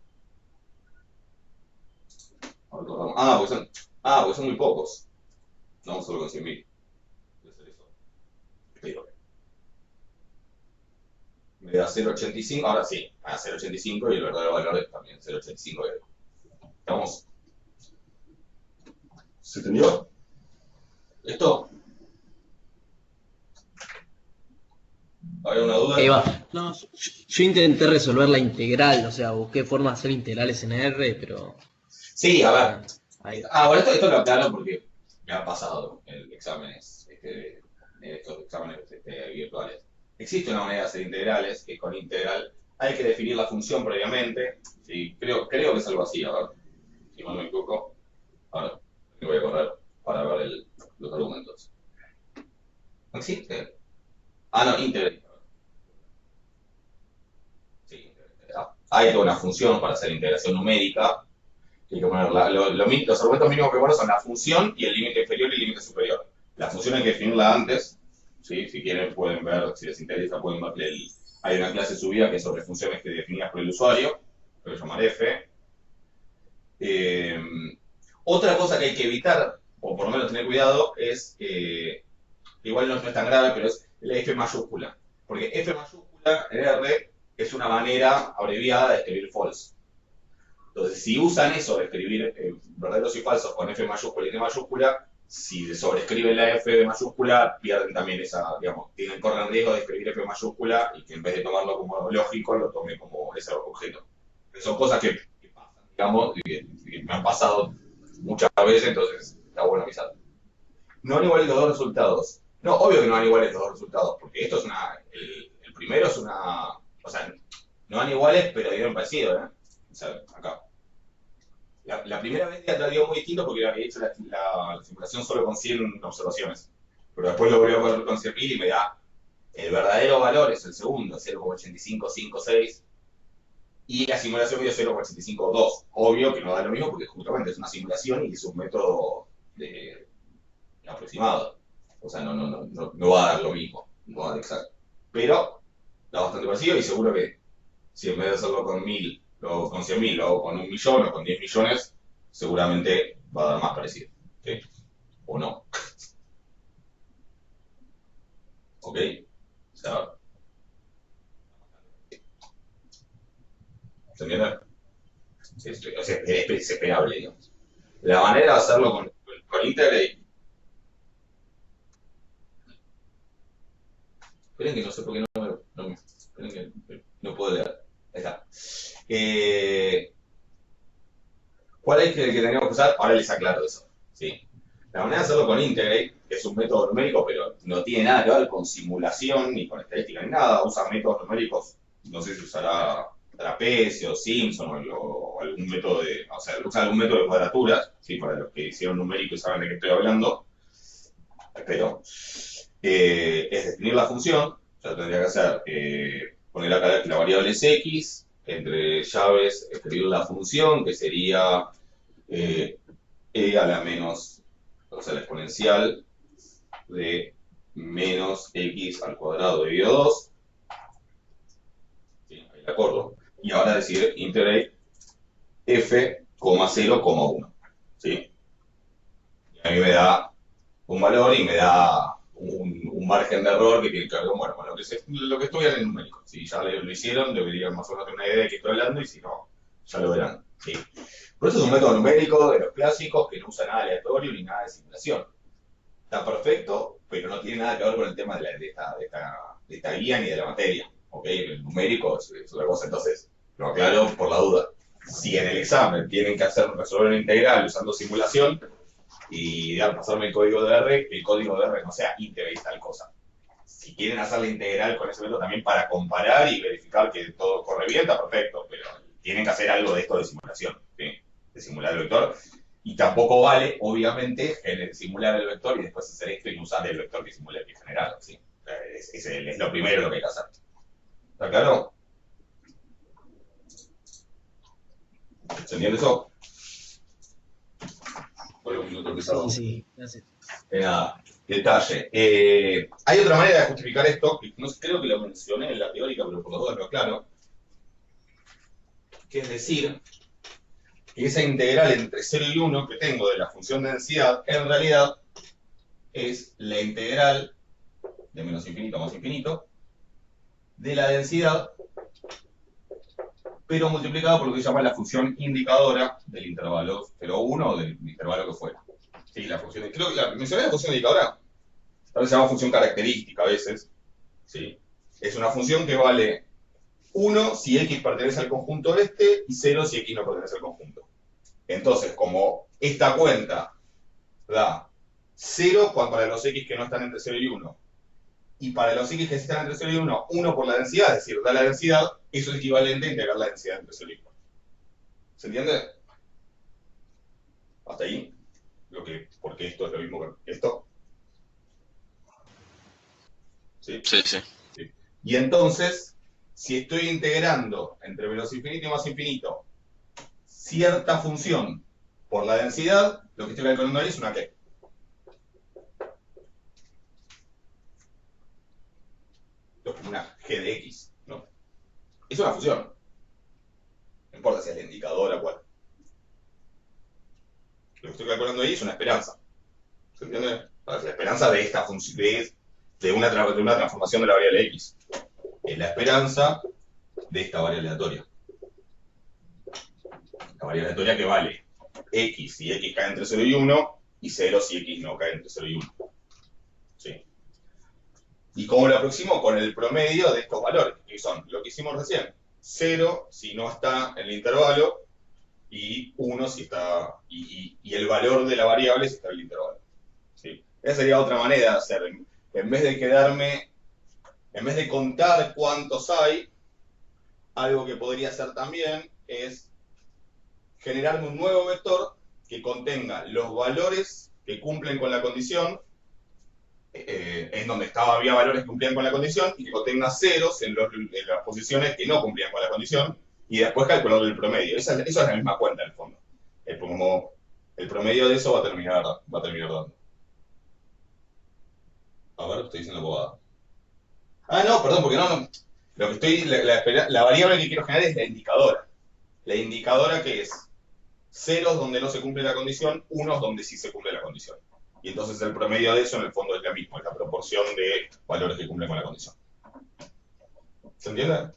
A ver, porque son muy pocos. No, solo con 100.000. Debe ser eso. Pero me da 0,85. Ahora sí, me da 0,85 y el verdadero valor es también 0,85. Estamos. ¿Se entendió? ¿Esto? ¿Hay una duda? Ahí va. No, yo intenté resolver la integral, o sea, busqué formas de hacer integrales en R, pero... Sí, a ver. Ahí. Bueno, esto lo aclaro porque me ha pasado en exámenes, en estos exámenes virtuales. Existe una manera de hacer integrales, que con integral hay que definir la función previamente. Sí, creo que es algo así, a ver, si mal no me equivoco. Ahora, me voy a correr para ver los argumentos. ¿No existe? Ah, no, integral. Sí, hay toda una función para hacer integración numérica. Hay que poner los argumentos mínimos que poner son la función y el límite inferior y el límite superior. La función hay que definirla antes. ¿Sí? Si quieren pueden ver, si les interesa, pueden ver hay una clase subida que es sobre funciones que definidas por el usuario, que voy a llamar F. Otra cosa que hay que evitar, o por lo menos tener cuidado, es, igual no es tan grave, pero es la F mayúscula. Porque F mayúscula en R es una manera abreviada de escribir false. Entonces, si usan eso de escribir verdaderos y falsos con F mayúscula y T mayúscula, si sobrescriben la F de mayúscula, pierden también esa, digamos, corren riesgo de escribir F mayúscula y que en vez de tomarlo como lógico, lo tome como ese objeto. Son cosas que pasan, digamos, y que me han pasado muchas veces, entonces está bueno avisar. No van iguales los dos resultados. No, obvio que no van iguales los dos resultados, porque esto es el primero es una, o sea, no van iguales, pero dieron parecido, ¿eh? O sea, acá. La primera vez ya la dio muy distinto porque había hecho la simulación solo con 100 observaciones. Pero después lo volvió a poner con 100.000 y me da el verdadero valor, es el segundo, 0,8556. Y la simulación me dio 0,8522. Obvio que no da lo mismo porque justamente es una simulación y es un método aproximado. O sea, no va a dar lo mismo, no va a dar exacto. Pero da bastante parecido y seguro que si en vez de hacerlo con 1.000 o con 100.000 o con 1.000.000 o con 10 millones, seguramente va a dar más parecido. ¿Sí? ¿O no? ¿Ok? O sea, ¿se entiende? O sea, es esperable, digamos. La manera de hacerlo con Integrate. Esperen que no sé por qué esperen que no puedo leer. Ahí está. ¿Cuál es el que tenemos que usar? Ahora les aclaro eso. ¿Sí? La manera de hacerlo con Integrate, que es un método numérico, pero no tiene nada que ver con simulación, ni con estadística, ni nada. Usa métodos numéricos, no sé si usará trapecio, Simpson o algún método o sea, usa algún método de cuadraturas, ¿sí? Para los que hicieron numérico y saben de qué estoy hablando. Pero es definir la función, o sea, tendría que hacer, poner acá la variable es x, entre llaves escribir la función, que sería e a la menos, o sea, la exponencial de menos x al cuadrado dividido 2. Sí, ahí la corto. Y ahora decir integrate f, 0,1. ¿Sí? Y a mí me da un valor y me da un margen de error que tiene que ver con, bueno, con lo que estudian en numérico. Si ya lo hicieron, deberían más o menos tener una idea de qué estoy hablando y si no, ya lo verán. ¿Sí? Por eso es un método numérico de los clásicos que no usa nada aleatorio ni nada de simulación. Está perfecto, pero no tiene nada que ver con el tema de esta guía ni de la materia. ¿Ok? El numérico es otra cosa. Entonces, lo aclaro por la duda. Si en el examen tienen que resolver una integral usando simulación, y pasarme el código de R, que el código de R no sea integrate tal cosa. Si quieren hacer la integral con ese método también para comparar y verificar que todo corre bien, está perfecto, pero tienen que hacer algo de esto de simulación, ¿sí? De simular el vector. Y tampoco vale, obviamente, simular el vector y después hacer esto y no usar el vector que simula el que generaron, ¿sí? Es lo primero lo que hay que hacer. ¿Está claro? ¿Se entiende eso? Por un minuto que Sí, sí, gracias. Nada, detalle. Hay otra manera de justificar esto, que no creo que lo mencioné en la teórica, pero por lo dudas lo aclaro, que es decir, que esa integral entre 0 y 1 que tengo de la función de densidad, en realidad es la integral de menos infinito más infinito de la densidad, pero multiplicado por lo que se llama la función indicadora del intervalo 0,1 o del intervalo que fuera. ¿Sí? La función, creo que mencioné la función indicadora. Tal vez se llama función característica a veces. ¿Sí? Es una función que vale 1 si x pertenece al conjunto este y 0 si x no pertenece al conjunto. Entonces, como esta cuenta da 0 para los x que no están entre 0 y 1, y para los x que sí están entre 0 y 1, 1 por la densidad, es decir, da la densidad, eso es equivalente a integrar la densidad entre 0 y 1. ¿Se entiende? Hasta ahí. Porque esto es lo mismo que esto. ¿Sí? Sí, sí. Sí. Y entonces, si estoy integrando entre menos infinito y más infinito cierta función por la densidad, lo que estoy calculando ahí es una ¿qué? Una g de x, ¿no? Es una función. No importa si es la indicadora o cuál. Lo que estoy calculando ahí es una esperanza. ¿Se entiende? La esperanza de esta función, de una transformación de la variable x. Es la esperanza de esta variable aleatoria. La variable aleatoria que vale x si x cae entre 0 y 1 y 0 si x no cae entre 0 y 1. ¿Sí? ¿Y cómo lo aproximo? Con el promedio de estos valores, que son lo que hicimos recién. 0 si no está en el intervalo y 1 si está, y el valor de la variable si está en el intervalo. ¿Sí? Esa sería otra manera de hacer. En vez de contar cuántos hay, algo que podría hacer también es generarme un nuevo vector que contenga los valores que cumplen con la condición, en donde había valores que cumplían con la condición, y que contenga ceros en las posiciones que no cumplían con la condición, y después calcular el promedio. Esa es la misma cuenta en el fondo. Como el promedio de eso va a terminar dando. A ver, estoy diciendo bobada. Ah, no, perdón, porque no. Lo que la variable que quiero generar es la indicadora. La indicadora que es ceros donde no se cumple la condición, unos donde sí se cumple la condición. Y entonces el promedio de eso en el fondo es la misma, es la proporción de valores que cumplen con la condición. ¿Se entiende?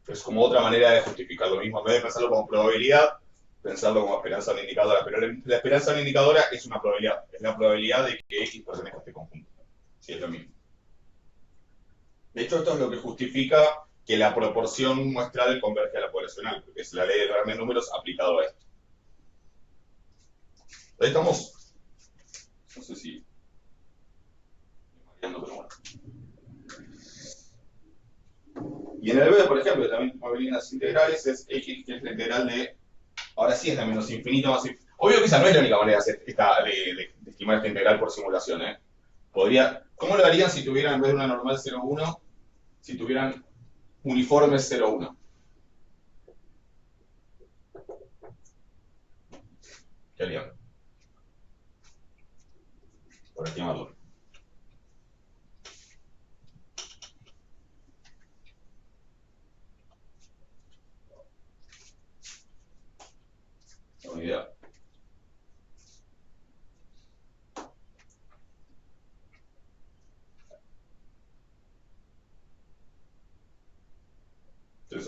Es como otra manera de justificar lo mismo. En vez de pensarlo como probabilidad, pensarlo como esperanza de una indicadora. Pero la esperanza de una indicadora es una probabilidad. Es la probabilidad de que X pertenezca a este conjunto. Sí, es lo mismo. De hecho, esto es lo que justifica que la proporción muestral converge a la poblacional, porque es la ley de grandes números aplicado a esto. Ahí estamos. No sé si... pero bueno. Y en el B, por ejemplo, también como ven las integrales, es x, que es la integral de... Ahora sí es de menos infinito más infinito. Obvio que esa no es la única manera de estimar esta integral por simulación, ¿eh? ¿Cómo lo harían si tuvieran, en vez de una normal 0,1, si tuvieran uniformes 0,1? ¿Qué harían? Por estimarlo.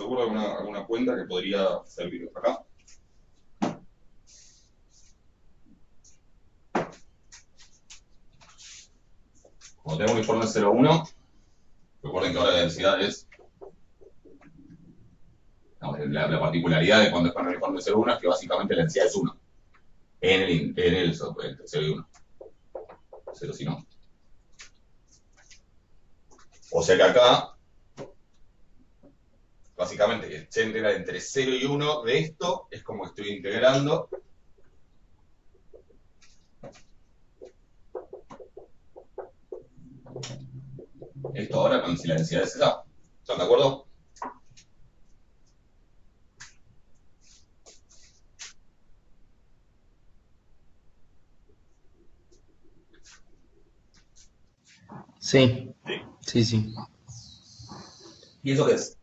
ocurre alguna cuenta que podría servir acá? Cuando tengo un informe 0,1, recuerden que ahora la densidad es, la particularidad de cuando es para el informe 0,1 es que básicamente la densidad es 1 entre 0 y 1. 0 si no. O sea que acá, básicamente, que se integra entre 0 y 1 de esto, es como estoy integrando esto ahora con si la densidad es esa. ¿Están de acuerdo? Sí, sí. ¿Y eso qué es?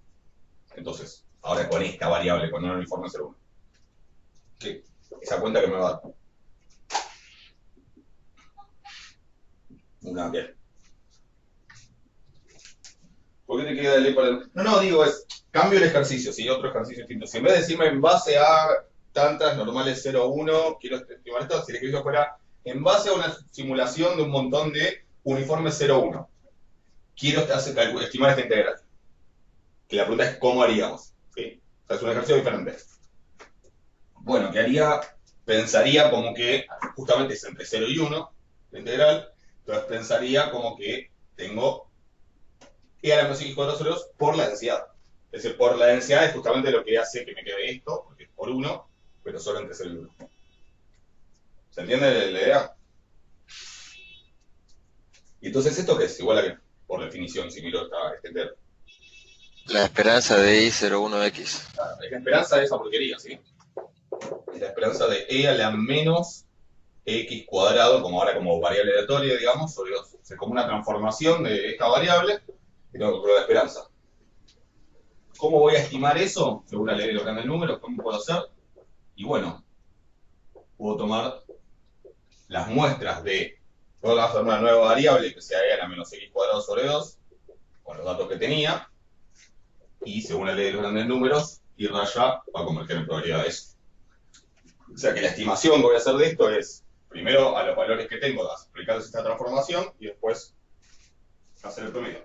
Entonces, ahora con esta variable, con un informe 0,1. ¿Qué? Esa cuenta que me va a dar. Una, bien. ¿Por qué te queda el E para el...? No, digo, cambio el ejercicio, ¿sí? Otro ejercicio distinto. Si en vez de decirme en base a tantas normales 0,1, quiero estimar esto, si el ejercicio fuera en base a una simulación de un montón de uniformes 0,1, quiero estimar esta integral. Que la pregunta es cómo haríamos, ¿sí? O sea, es un ejercicio diferente. Bueno, ¿qué haría? Pensaría como que justamente es entre 0 y 1, la integral, entonces pensaría como que tengo e a la menos x cuadrado sobre 2 por la densidad. Es decir, por la densidad es justamente lo que hace que me quede esto, porque es por 1, pero solo entre 0 y 1. ¿Se entiende la idea? Y entonces, ¿esto qué es? Igual a que, por definición, si miro este entero. La esperanza de I01X. Claro, es la esperanza de esa porquería, ¿sí? Es la esperanza de e a la menos x cuadrado, como ahora como variable aleatoria, digamos, sobre 2. Es como una transformación de esta variable, y tengo que calcular la esperanza. ¿Cómo voy a estimar eso? Según la ley de los grandes números, ¿cómo puedo hacer? Y bueno, puedo tomar las muestras de, puedo hacer una nueva variable que sea e a la menos x cuadrado sobre 2, con los datos que tenía, y según la ley de los grandes números, y raya va a converger en probabilidades. O sea que la estimación que voy a hacer de esto es, primero a los valores que tengo, aplicarles esta transformación, y después hacer el promedio.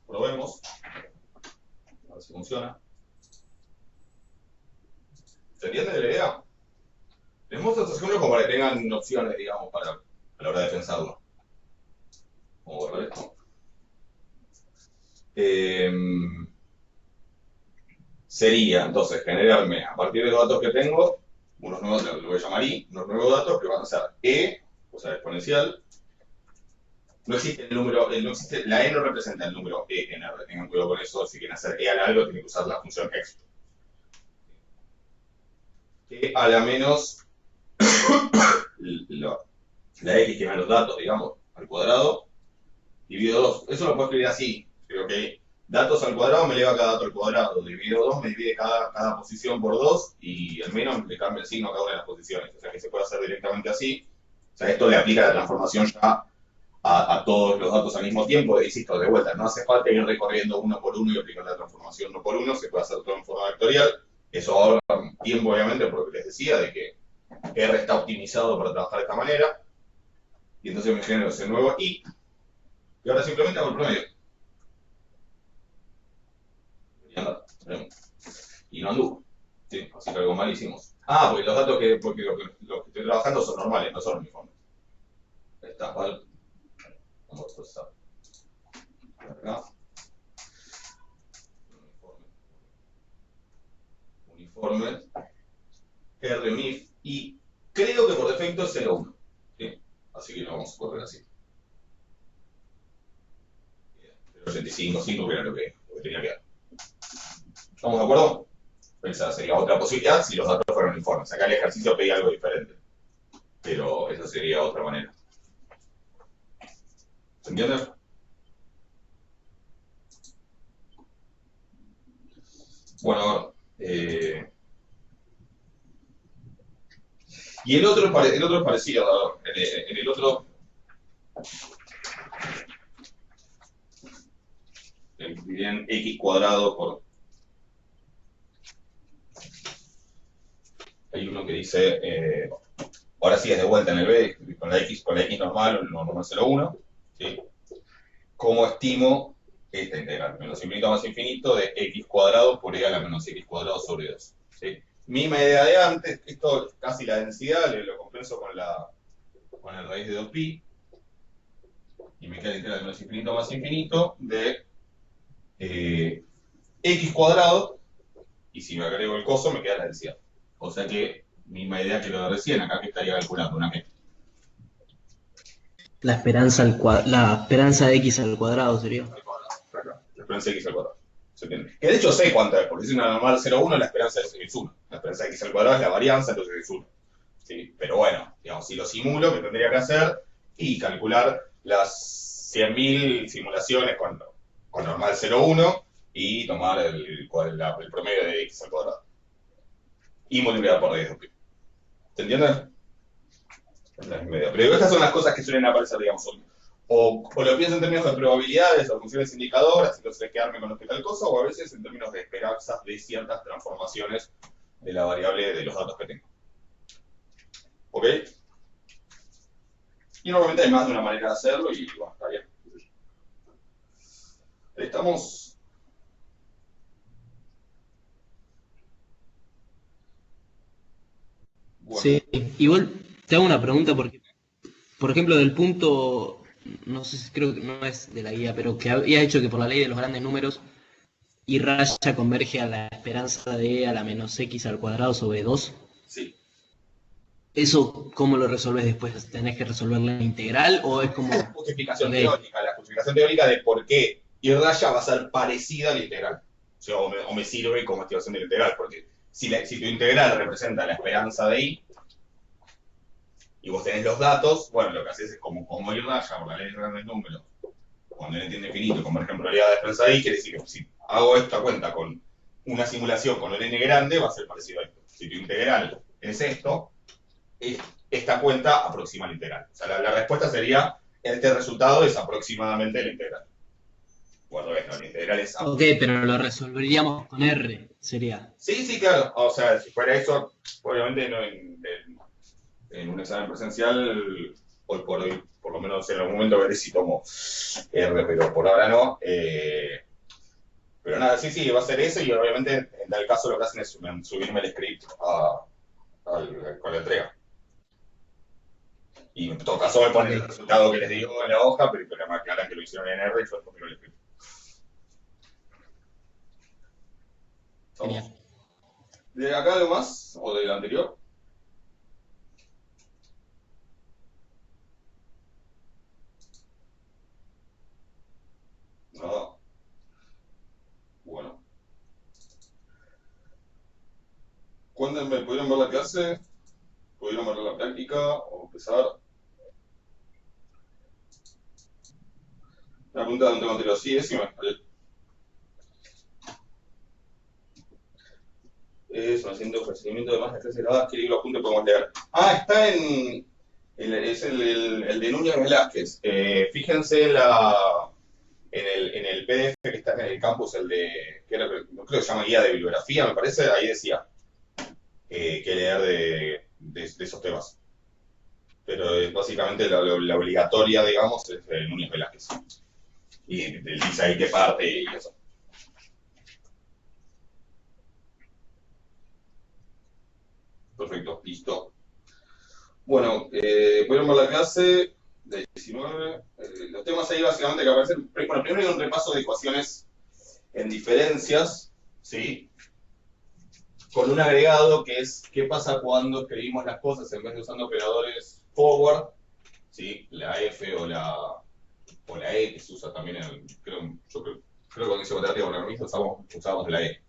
Probemos. A ver si funciona. ¿Se entiende la idea? Les muestro estos ejemplos como para que tengan opciones, digamos, a la hora de pensarlo. Vamos a borrar esto. Sería, entonces, generarme, a partir de los datos que tengo, unos nuevos, lo voy a llamar I, unos nuevos datos que van a ser E, o sea, exponencial. No existe el número, la E no representa el número E en R, tengan cuidado con eso, si quieren hacer E a algo, tienen que usar la función exp. E a la menos la X que me da los datos, digamos, al cuadrado, dividido 2. Eso lo puedo escribir así, creo que datos al cuadrado me eleva cada dato al cuadrado, dividido 2 me divide cada posición por 2 y al menos le cambia el signo a cada una de las posiciones. O sea que se puede hacer directamente así. O sea, esto le aplica la transformación ya a todos los datos al mismo tiempo. Insisto, de vuelta, no hace falta ir recorriendo uno por uno y aplicar la transformación uno por uno, se puede hacer todo en forma vectorial. Eso ahorra tiempo, obviamente, por lo que les decía, de que R está optimizado para trabajar de esta manera. Y entonces me genero ese nuevo I. Y ahora simplemente hago el promedio. Y no anduvo. Sí, así que algo mal hicimos. Ah, porque los datos porque lo que estoy trabajando son normales, no son uniformes. Ahí está, ¿vale? Vamos a procesar. Acá. Uniforme. RMIF. Y creo que por defecto es 0,1. ¿Sí? Así que lo vamos a correr así. 85,5 que era lo que tenía que dar. ¿Estamos de acuerdo? Esa sería otra posibilidad si los datos fueran uniformes. Acá el ejercicio pedía algo diferente. Pero esa sería otra manera. ¿Se entiende? Bueno, y el otro es parecido. En el otro bien x cuadrado por... Hay uno que dice, ahora sí es de vuelta en el B, con la x normal, o normal 0,1, ¿sí? ¿Cómo estimo esta integral? Menos infinito más infinito de x cuadrado por e a la menos x cuadrado sobre 2. ¿Sí? Misma idea de antes, esto es casi la densidad, lo compenso con el raíz de 2pi, y me queda la integral de menos infinito más infinito de x cuadrado, y si me agrego el coso me queda la densidad. O sea que, misma idea que lo de recién, acá que estaría calculando una g. La esperanza de x al cuadrado sería. Al cuadrado, claro, la esperanza de x al cuadrado. ¿Se entiende? Que de hecho sé cuánto es, porque si es una normal 0,1, la esperanza es 1. La esperanza de x al cuadrado es la varianza, entonces es 1. ¿Sí? Pero bueno, digamos, si lo simulo, ¿qué tendría que hacer? Y calcular las 100.000 simulaciones con normal 0,1 y tomar el promedio de x al cuadrado. Y multiplicar por 10. ¿Se entiende? Pero estas son las cosas que suelen aparecer, digamos, o lo pienso en términos de probabilidades o funciones indicadoras, entonces quedarme con lo que tal cosa, o a veces en términos de esperanzas de ciertas transformaciones de la variable de los datos que tengo. ¿Ok? Y normalmente hay más de una manera de hacerlo y bueno, está bien. Estamos... Bueno. Sí, igual te hago una pregunta porque, por ejemplo, del punto, no sé si creo que no es de la guía, pero que había hecho que por la ley de los grandes números, y raya converge a la esperanza de e a la menos x al cuadrado sobre 2. Sí. ¿Eso cómo lo resolves después? ¿Tenés que resolver la integral o es como...? La justificación Ok. teórica, la justificación teórica de por qué y raya va a ser parecida a la integral. O sea, o me sirve como estimación de la integral, porque si tu integral representa la esperanza de i, y vos tenés los datos, bueno, lo que haces es como y raya por la ley de grandes números, cuando n tiende a infinito, converge en probabilidad de esperanza de i, quiere decir que si hago esta cuenta con una simulación con un n grande, va a ser parecido a esto. Si tu integral es esto, esta cuenta aproxima la integral. O sea, la respuesta sería, este resultado es aproximadamente la integral. Bueno, no, la integral es... Ok, pero lo resolveríamos con r, sería. Sí, claro. O sea, si fuera eso, obviamente no en un examen presencial, hoy por hoy, por lo menos en algún momento veré si tomo R, pero por ahora no. Pero nada, sí, va a ser eso y obviamente en tal caso lo que hacen es subirme el script con la entrega. Y en todo caso me ponen el resultado que les digo en la hoja, pero me aclaran que lo hicieron en R y yo después miro el script. Genial. ¿De acá algo más? ¿O del anterior? Nada. Bueno. Cuéntenme, ¿pudieron ver la clase? ¿Pudieron ver la práctica? ¿O empezar? Una pregunta de un tema anterior. Sí, decime. Es un asiento de procedimiento de más de 13 grados, ¿qué libro apunte podemos leer? Ah, está es el de Núñez Velázquez. Fíjense en el PDF que está en el campus, el de, no creo que se llama guía de bibliografía, me parece, ahí decía que leer de esos temas. Pero básicamente la obligatoria, digamos, es de Núñez Velázquez. Y dice ahí qué parte y eso. Perfecto, listo. Bueno, pudieron ver la clase de 19. Los temas ahí básicamente que aparecen. Bueno, primero hay un repaso de ecuaciones en diferencias, ¿sí? Con un agregado que es qué pasa cuando escribimos las cosas en vez de usando operadores forward, ¿sí? La F o la E que se usa también yo creo que cuando hice matemática con economista usamos la E.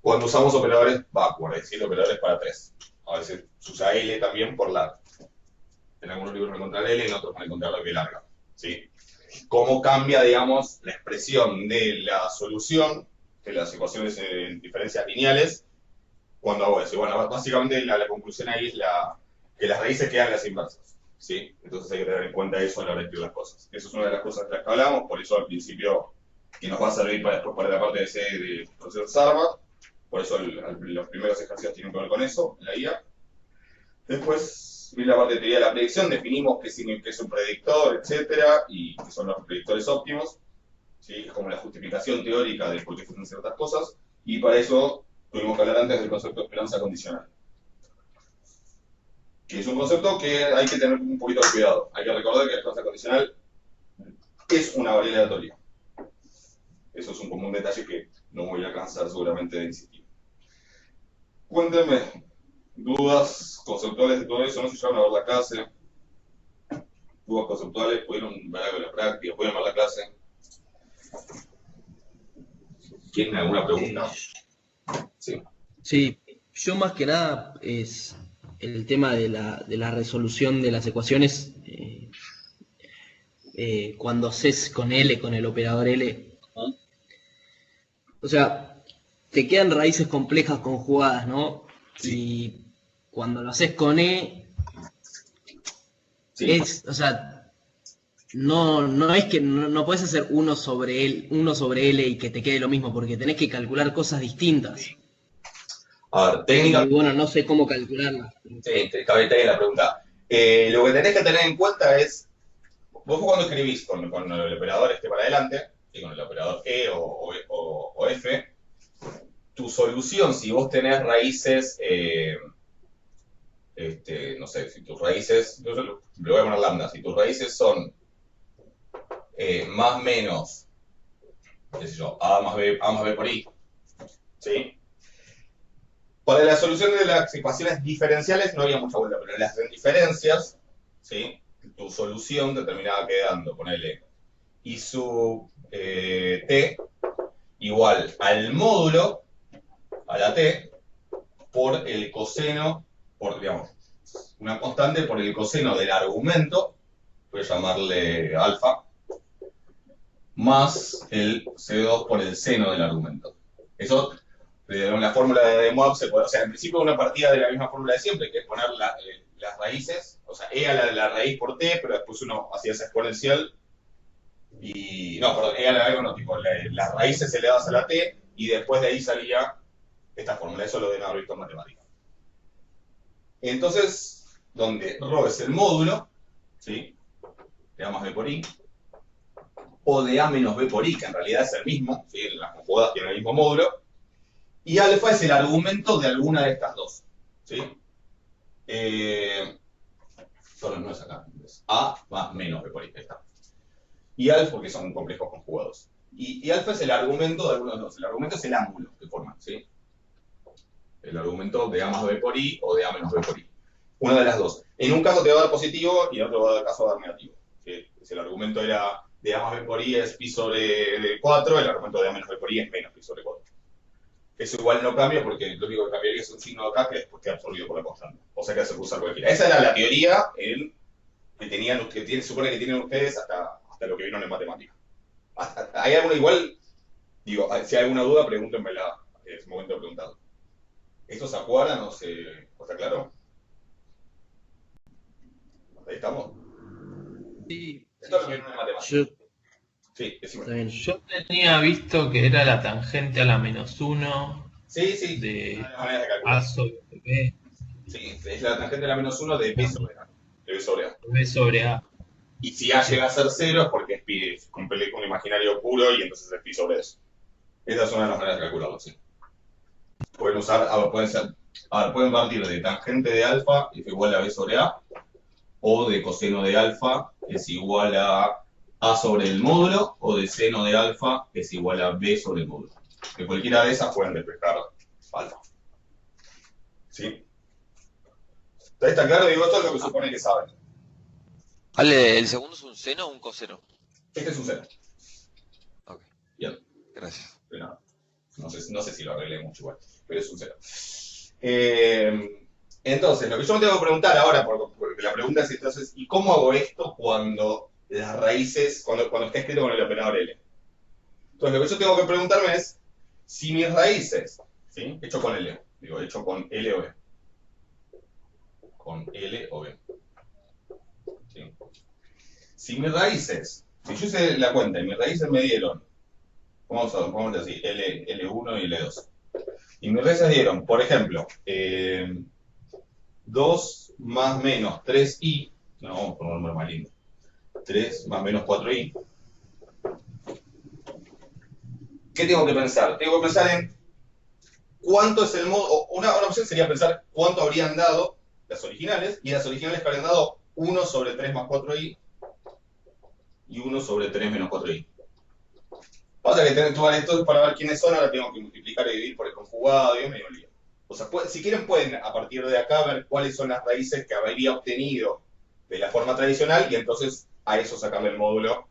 Cuando usamos operadores backward, es decir, operadores para 3. A veces se usa L también por larga. En algunos libros van a encontrar L, en otros van a encontrar la B larga. ¿Sí? ¿Cómo cambia, digamos, la expresión de la solución de las ecuaciones en diferencias lineales cuando hago eso? Y bueno, básicamente la conclusión ahí es que las raíces quedan las inversas. ¿sí? Entonces hay que tener en cuenta eso a la hora de escribir las cosas. Eso es una de las cosas de las que hablamos, por eso al principio que nos va a servir para después para la parte de C de proceso Sarma, por eso los primeros ejercicios tienen que ver con eso, la IA. Después viene la parte de teoría de la predicción, definimos qué es un predictor, etcétera, y qué son los predictores óptimos, ¿sí? Es como la justificación teórica de por qué se hacen ciertas cosas, y para eso tuvimos que hablar antes del concepto de esperanza condicional, que es un concepto que hay que tener un poquito de cuidado. Hay que recordar que la esperanza condicional es una variable aleatoria. Eso es un detalle que no voy a cansar seguramente de insistir. Cuéntenme, dudas conceptuales de todo eso, no se llevaron a ver la clase. Dudas conceptuales, pudieron ver algo de la práctica, pudieron ver la clase. ¿Tienen alguna pregunta? Sí. Sí, yo más que nada es el tema de la resolución de las ecuaciones cuando haces con L, con el operador L. O sea, te quedan raíces complejas conjugadas, ¿no? Sí. Y cuando lo haces con E, Sí. o sea, no es que no puedes hacer uno sobre L y que te quede lo mismo, porque tenés que calcular cosas distintas. A ver, técnica. Y bueno, no sé cómo calcularlas. Sí, te cabe la pregunta. Lo que tenés que tener en cuenta es, vos cuando escribís con el operador para adelante, y con el operador E o F, tu solución, si vos tenés raíces, no sé, si tus raíces, yo le voy a poner lambda, si tus raíces son más menos, qué sé yo, A más B por I, ¿sí? Para la solución de las ecuaciones diferenciales no había mucha vuelta, pero en las diferencias, ¿sí? Tu solución te terminaba quedando, ponele, y su t igual al módulo, a la t, por el coseno, digamos, una constante por el coseno del argumento, voy a llamarle alfa, más el C2 por el seno del argumento. Eso, en la fórmula de Moab se puede, o sea, en principio una partida de la misma fórmula de siempre, que es poner las raíces, o sea, E a la raíz por t, pero después uno hacía esa exponencial, y, no, perdón, E a la raíz, no, tipo, las raíces elevadas a la t, y después de ahí salía esta fórmula, eso lo deben haber visto en matemática. Entonces, donde ρ es el módulo, ¿sí? De A más B por I, o de A menos B por I, que en realidad es el mismo, ¿sí? Las conjugadas tienen el mismo módulo, y alfa es el argumento de alguna de estas dos, ¿sí? Solo no es acá, es A más menos B por I, ahí está. Y alfa, porque son complejos conjugados. Y alfa es el argumento de alguno de los dos, el argumento es el ángulo que forman, ¿sí? El argumento de A más B por I o de A menos B por I. Una de las dos. En un caso te va a dar positivo y en otro caso va a dar negativo, ¿sí? Si el argumento era de A más B por I es pi sobre 4, el argumento de A menos B por I es menos pi sobre 4. Eso igual no cambia porque lo único que cambiaría es un signo de acá que después queda absorbido por la constante. O sea que se puede usar cualquiera. Esa era la teoría que supone que tienen ustedes hasta lo que vieron en matemática. ¿Hay alguna igual? Digo, si hay alguna duda, pregúntenmela. Es momento de preguntar. ¿Esto se acuerdan o está claro? Ahí estamos. Sí, Esto es lo que vieron en matemática. Sí, decime. Yo tenía visto que era la tangente a la -1 Sí. de Hay maneras de calcular. A sobre B, Sí, es la tangente de la -1 de B sobre A. De B sobre A. B sobre A. Y si A llega a ser 0 es porque es pi, es un imaginario puro y entonces es pi sobre eso. Esa es una de las maneras de calcularlo, sí. Pueden partir de tangente de alfa es igual a B sobre A, o de coseno de alfa es igual a sobre el módulo, o de seno de alfa es igual a B sobre el módulo. De cualquiera de esas pueden despejar alfa. ¿Sí? ¿Está claro? Digo, esto es lo que supone que saben. Ale, ¿el segundo es un seno o un coseno? Este es un seno. Ok, Bien. gracias. Pero no sé si lo arreglé mucho igual, pero es un cero. Entonces, lo que yo me tengo que preguntar ahora, porque la pregunta es entonces, ¿y cómo hago esto cuando las raíces, cuando está escrito con el operador L? Entonces, lo que yo tengo que preguntarme es, si mis raíces, ¿sí? Hecho con L, hecho con L o B. Con L o B. Si mis raíces, si yo hice la cuenta y mis raíces me dieron, vamos a decir, L1 y L2. Y mis raíces dieron, por ejemplo, 2 más menos 3i, no, vamos a poner un número más lindo, 3 más menos 4i. ¿Qué tengo que pensar? Tengo que pensar en cuánto es el módulo. Una opción sería pensar cuánto habrían dado las originales, y las originales que habrían dado 1 sobre 3 más 4i y 1 sobre 3 menos 4i. Pasa que todas esto para ver quiénes son, ahora tengo que multiplicar y dividir por el conjugado y es medio lío. O sea, si quieren pueden a partir de acá ver cuáles son las raíces que habría obtenido de la forma tradicional y entonces a eso sacarle el módulo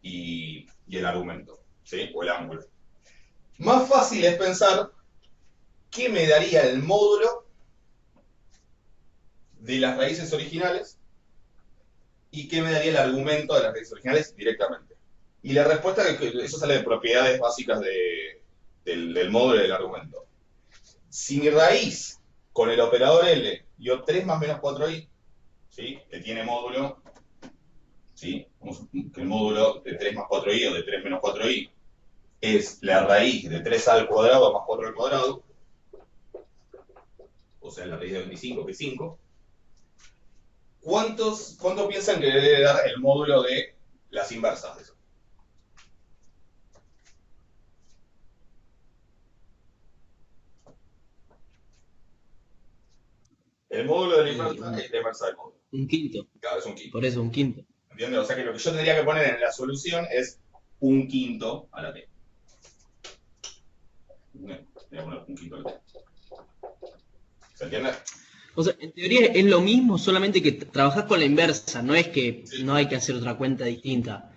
y el argumento, ¿sí? O el ángulo. Más fácil es pensar qué me daría el módulo de las raíces originales y qué me daría el argumento de las raíces originales directamente. Y la respuesta es que eso sale de propiedades básicas del módulo y del argumento. Si mi raíz con el operador L dio 3 más menos 4i, ¿sí? Que tiene módulo, ¿sí? Que el módulo de 3 más 4i o de 3 menos 4i es la raíz de 3 al cuadrado más 4 al cuadrado, o sea, la raíz de 25, que es 5. ¿Cuánto piensan que debe dar el módulo de las inversas de eso? El módulo de la inversa es la inversa del módulo. Un quinto. Claro, es un quinto. Por eso, un quinto. ¿Entiendes? O sea que lo que yo tendría que poner en la solución es un quinto a la t. Voy a poner un quinto a la t. ¿Se entiende? O sea, en teoría es lo mismo, solamente que trabajás con la inversa, no es que no hay que hacer otra cuenta distinta.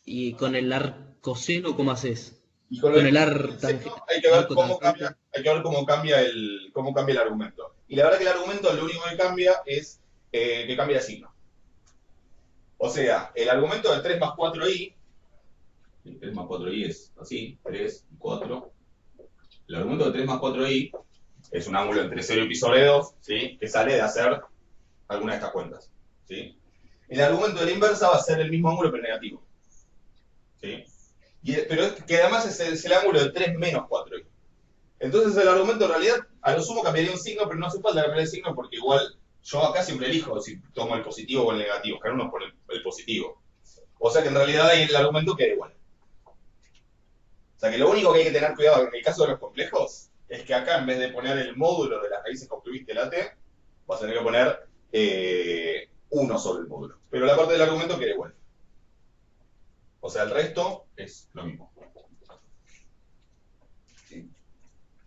Y con el arcoseno, ¿cómo haces? Y Con el tangente. hay que ver cómo cambia, cómo cambia el argumento. Y la verdad que el argumento lo único que cambia es que cambia de signo. O sea, el argumento de 3 más 4i, 3 más 4i es así, 3 y 4. El argumento de 3 más 4i es un ángulo entre 0 y pi sobre 2, ¿sí? Que sale de hacer alguna de estas cuentas, ¿sí? El argumento de la inversa va a ser el mismo ángulo pero negativo, ¿sí? Pero que además es el ángulo de 3 menos 4i. Entonces el argumento en realidad, a lo sumo cambiaría un signo, pero no hace falta cambiar el signo porque igual yo acá siempre elijo si tomo el positivo o el negativo, que uno pone el positivo. O sea que en realidad ahí el argumento queda igual. O sea que lo único que hay que tener cuidado en el caso de los complejos es que acá en vez de poner el módulo de las raíces que obtuviste la t, vas a tener que poner 1 sobre el módulo. Pero la parte del argumento queda igual. O sea, el resto es lo mismo. ¿Sí?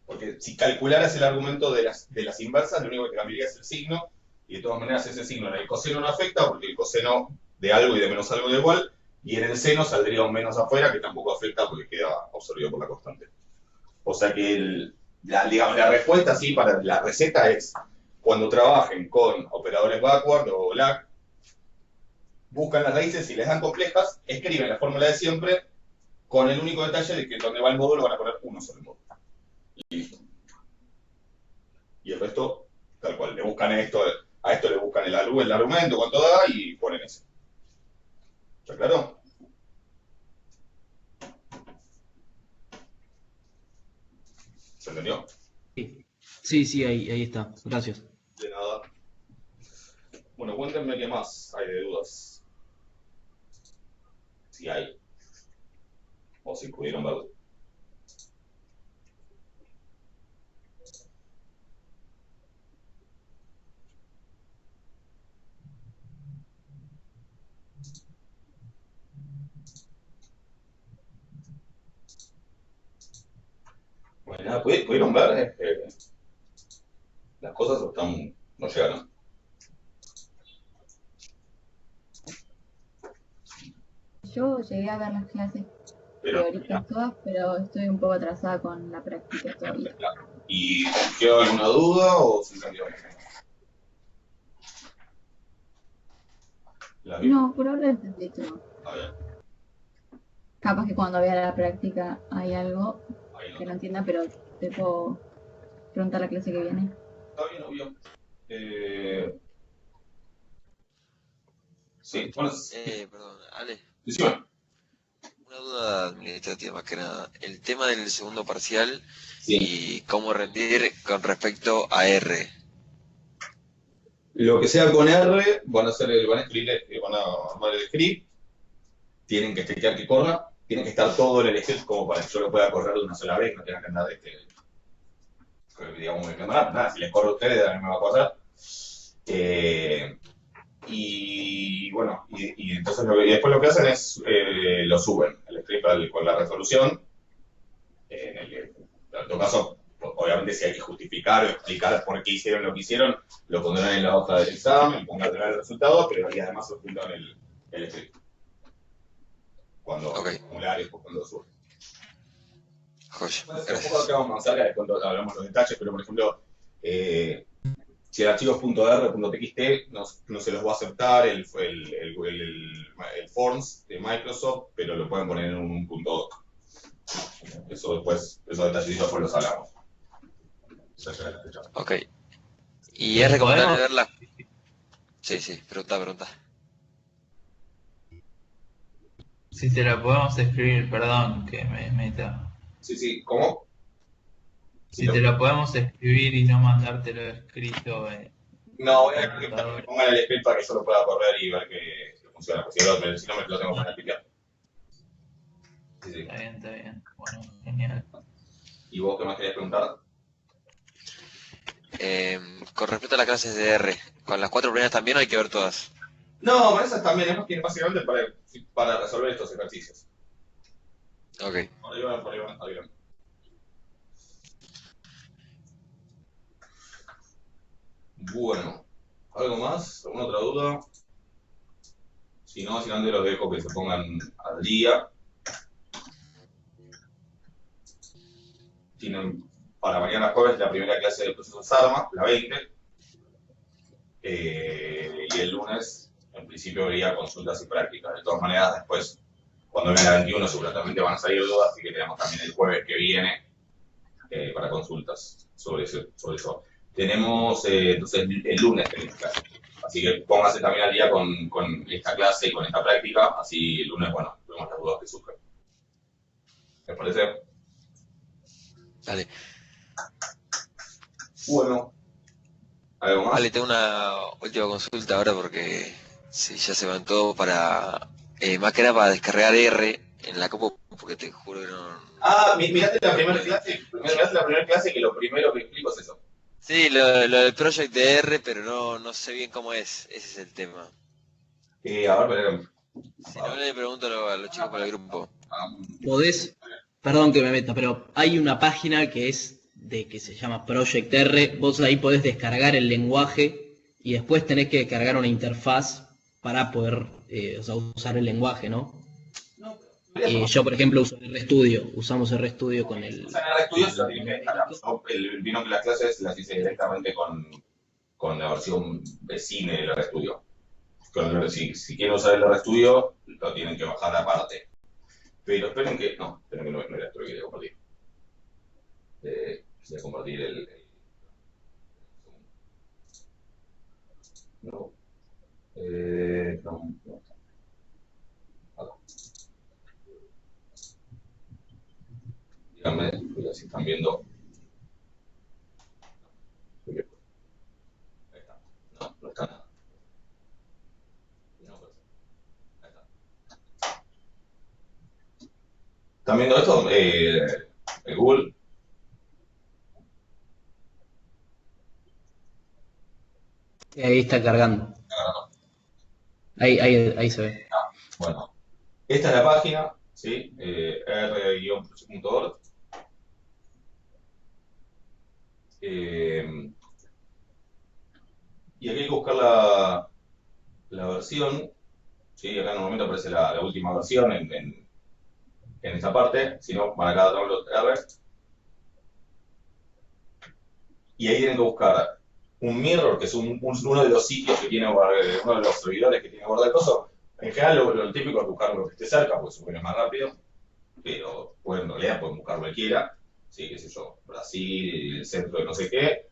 Porque si calcularas el argumento de las inversas, lo único que te cambiaría es el signo, y de todas maneras ese signo en el coseno no afecta, porque el coseno de algo y de menos algo da igual, y en el seno saldría un menos afuera, que tampoco afecta porque queda absorbido por la constante. O sea que digamos, la respuesta, sí, para la receta es, cuando trabajen con operadores backward o lag, buscan las raíces, si les dan complejas, escriben la fórmula de siempre, con el único detalle de que donde va el módulo van a poner 1 sobre el módulo. Y listo. Y el resto, tal cual, le buscan a esto le buscan el argumento, cuánto da, y ponen ese. ¿Está claro? ¿Se entendió? Sí, ahí está. Gracias. De nada. Bueno, cuéntenme qué más hay de dudas. Si hay. O si pudieron verlo. Bueno, nada, ¿pudieron ver? Las cosas no llegaron. Yo llegué a ver las clases Pero, teóricas todas, pero estoy un poco atrasada con la práctica todavía. claro. ¿Y quedó alguna duda o se entendió? ¿La vi? No, por ahora entendí todo. A ver, Capaz que cuando vea la práctica hay algo ahí que no no. entienda, pero te puedo preguntar la clase que viene. Está bien, obvio. Sí, bueno, Perdón, Ale, decime. una duda administrativa más que nada. El tema del segundo parcial Sí. y cómo rendir con respecto a R. Lo que sea con R, van a escribir, van a armar el script, tienen que chequear que corra, tiene que estar todo en el script como para que yo lo pueda correr de una sola vez, no tenga que andar, digamos, me nada, si les corro a ustedes, a mí me va a correr. Y bueno, y entonces y después lo que hacen es lo suben, el script con la resolución. En todo caso, obviamente si hay que justificar o explicar por qué hicieron lo que hicieron, lo pondrán en la hoja del examen, pongan el resultado, pero ahí además se ocultan el script. Cuando Ok. el formulario, cuando lo suben. Joya, Un poco gracias. acá vamos a avanzar, después hablamos los detalles, pero por ejemplo, si el archivo es .r.txt, no se los va a aceptar el forms de Microsoft, pero lo pueden poner en un .doc. Eso después, esos detallecitos después los hablamos. Ok. Y es recomendable ¿Podemos? verla. Sí, pregunta. Si te la podemos escribir, perdón que me meta. Sí, ¿cómo? Si te la podemos escribir y no mandártelo escrito No, voy en a que computadora. pongan el script para que yo lo pueda correr y ver que funciona. Porque si no me lo tengo que poner a picar. Sí. Está bien. Bueno, genial. ¿Y vos qué más querías preguntar? Con respecto a las clases de R, ¿con las 4 primeras también o hay que ver todas? No, con esas también es más que básicamente para resolver estos ejercicios. Ok. Por ahí van. Bueno, ¿algo más? ¿Alguna otra duda? Si no, antes los dejo que se pongan al día. Tienen para mañana jueves la primera clase de procesos ARMA, la 20. Y el lunes, en principio, habría consultas y prácticas. De todas maneras, después, cuando venga la 21, seguramente van a salir dudas, así que tenemos también el jueves que viene para consultas sobre eso. Tenemos, entonces, el lunes tenemos clase. Así que póngase también al día con esta clase y con esta práctica, así el lunes, bueno, vemos las dudas que surgen. ¿Les parece? Dale. Bueno, ¿algo más? Ale, tengo una última consulta ahora porque si ya se van todos para... más que nada para descargar R en la compu, porque te juro que no... Mirate la primera clase, que lo primero que explico es eso. Sí, lo del project de R, pero no sé bien cómo es. Ese es el tema. A ver, Si no, le pregunto a los chicos para el grupo. Podés, perdón que me meta, pero hay una página que se llama Project R. Vos ahí podés descargar el lenguaje y después tenés que descargar una interfaz para poder usar el lenguaje, ¿no? Yo, por ejemplo, uso RStudio. Usamos RStudio con el... O sea, en RStudio se lo tienen que descargar. Vino que las clases las hice directamente con la versión vecina del RStudio. Si quieren usar el RStudio, lo tienen que bajar aparte. Pero esperen que no era esto lo que quería compartir. Voy a compartir no. No. Acá. Díganme si están viendo. Ahí está. No está nada. No, ahí está. ¿Están viendo esto? El Google. Ahí está cargando. Ahí se ve. Bueno, esta es la página, ¿sí? r-proyecto.org. Y aquí hay que buscar la versión, ¿sí? Acá normalmente aparece la última versión en esta parte, si no, van acá a download R. Y ahí tienen que buscar un mirror, que es uno de los sitios que tiene, uno de los servidores que tiene guardado el coso. En general, lo típico es buscar lo que esté cerca, porque supone es más rápido, pero en realidad pueden buscar cualquiera, sí, qué sé yo, Brasil, el centro de no sé qué.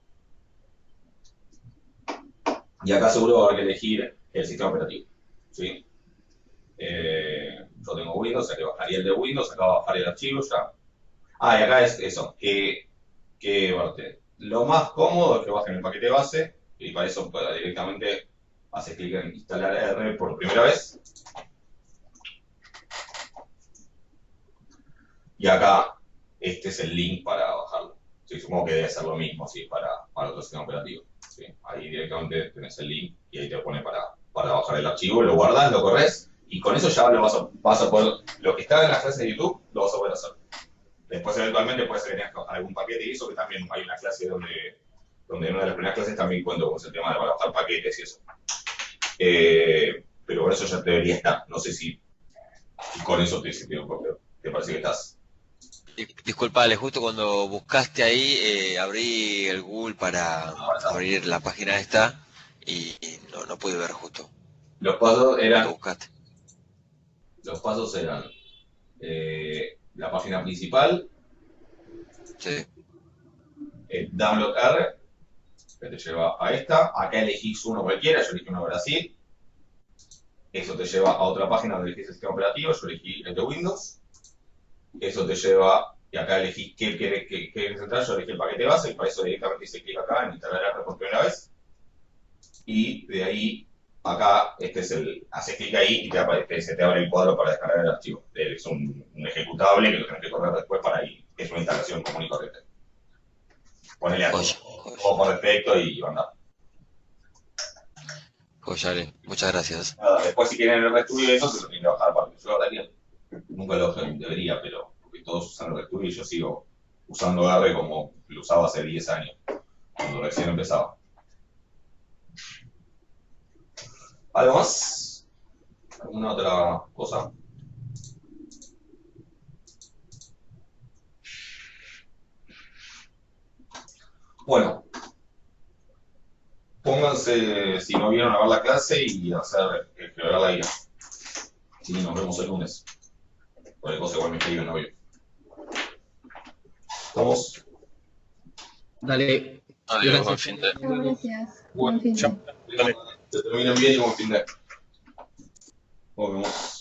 Y acá seguro va a haber que elegir el sistema operativo. ¿sí? Yo tengo Windows, acá bajaría el de Windows, acá bajar el archivo, ya. Ah, y acá es eso, lo más cómodo es que bajen el paquete base, y para eso pues, directamente haces clic en instalar R por primera vez. Y acá, este es el link para bajarlo. Sí, supongo que debe ser lo mismo, sí, para otro sistema operativo. ¿Sí? Ahí directamente tenés el link y ahí te pone para bajar el archivo, lo guardas, lo corres, y con eso ya vas a poder, lo que está en las clases de YouTube, lo vas a poder hacer. Después, eventualmente, puede ser que tengas algún paquete y eso, que también hay una clase donde en una de las primeras clases también cuento con ese tema de bajar paquetes y eso. Pero con eso ya te debería estar. No sé si con eso te parece que estás. Disculpale, justo cuando buscaste ahí, abrí el Google para abrir la página esta y no pude ver justo Los pasos lo que eran, buscaste. los pasos eran la página principal, Sí, Download R, que te lleva a esta. Acá elegís uno cualquiera, yo elegí uno Brasil. Eso te lleva a otra página donde elegís el sistema operativo, yo elegí el de Windows. Eso te lleva, y acá elegís qué querés entrar, yo elegí el paquete base, y para eso directamente hice clic acá en instalar R por primera vez. Y de ahí, acá, haces clic ahí y se te abre el cuadro para descargar el archivo. Es un ejecutable que lo tenés que correr después para ahí. Es una instalación común y corriente. Ponele a todo, joya, todo por defecto y anda. joya, Ale. Muchas gracias. Nada, después si quieren el RStudio eso, se lo tienen que bajar aparte. Yo la verdad que nunca lo debería, pero porque todos usan el RStudio y yo sigo usando R como lo usaba hace 10 años, cuando recién empezaba. ¿Algo más? ¿Alguna otra cosa? Bueno, pónganse, si no vieron, a ver la clase y hacer explorar la guía. Sí, nos vemos el lunes. Cualquier cosa igual me escriben, no veo. ¿Estamos? Dale, Adiós, buen gracias. fin de. Chao, gracias. Bueno, Buen fin de. Que terminen bien y buen fin de. Nos vemos.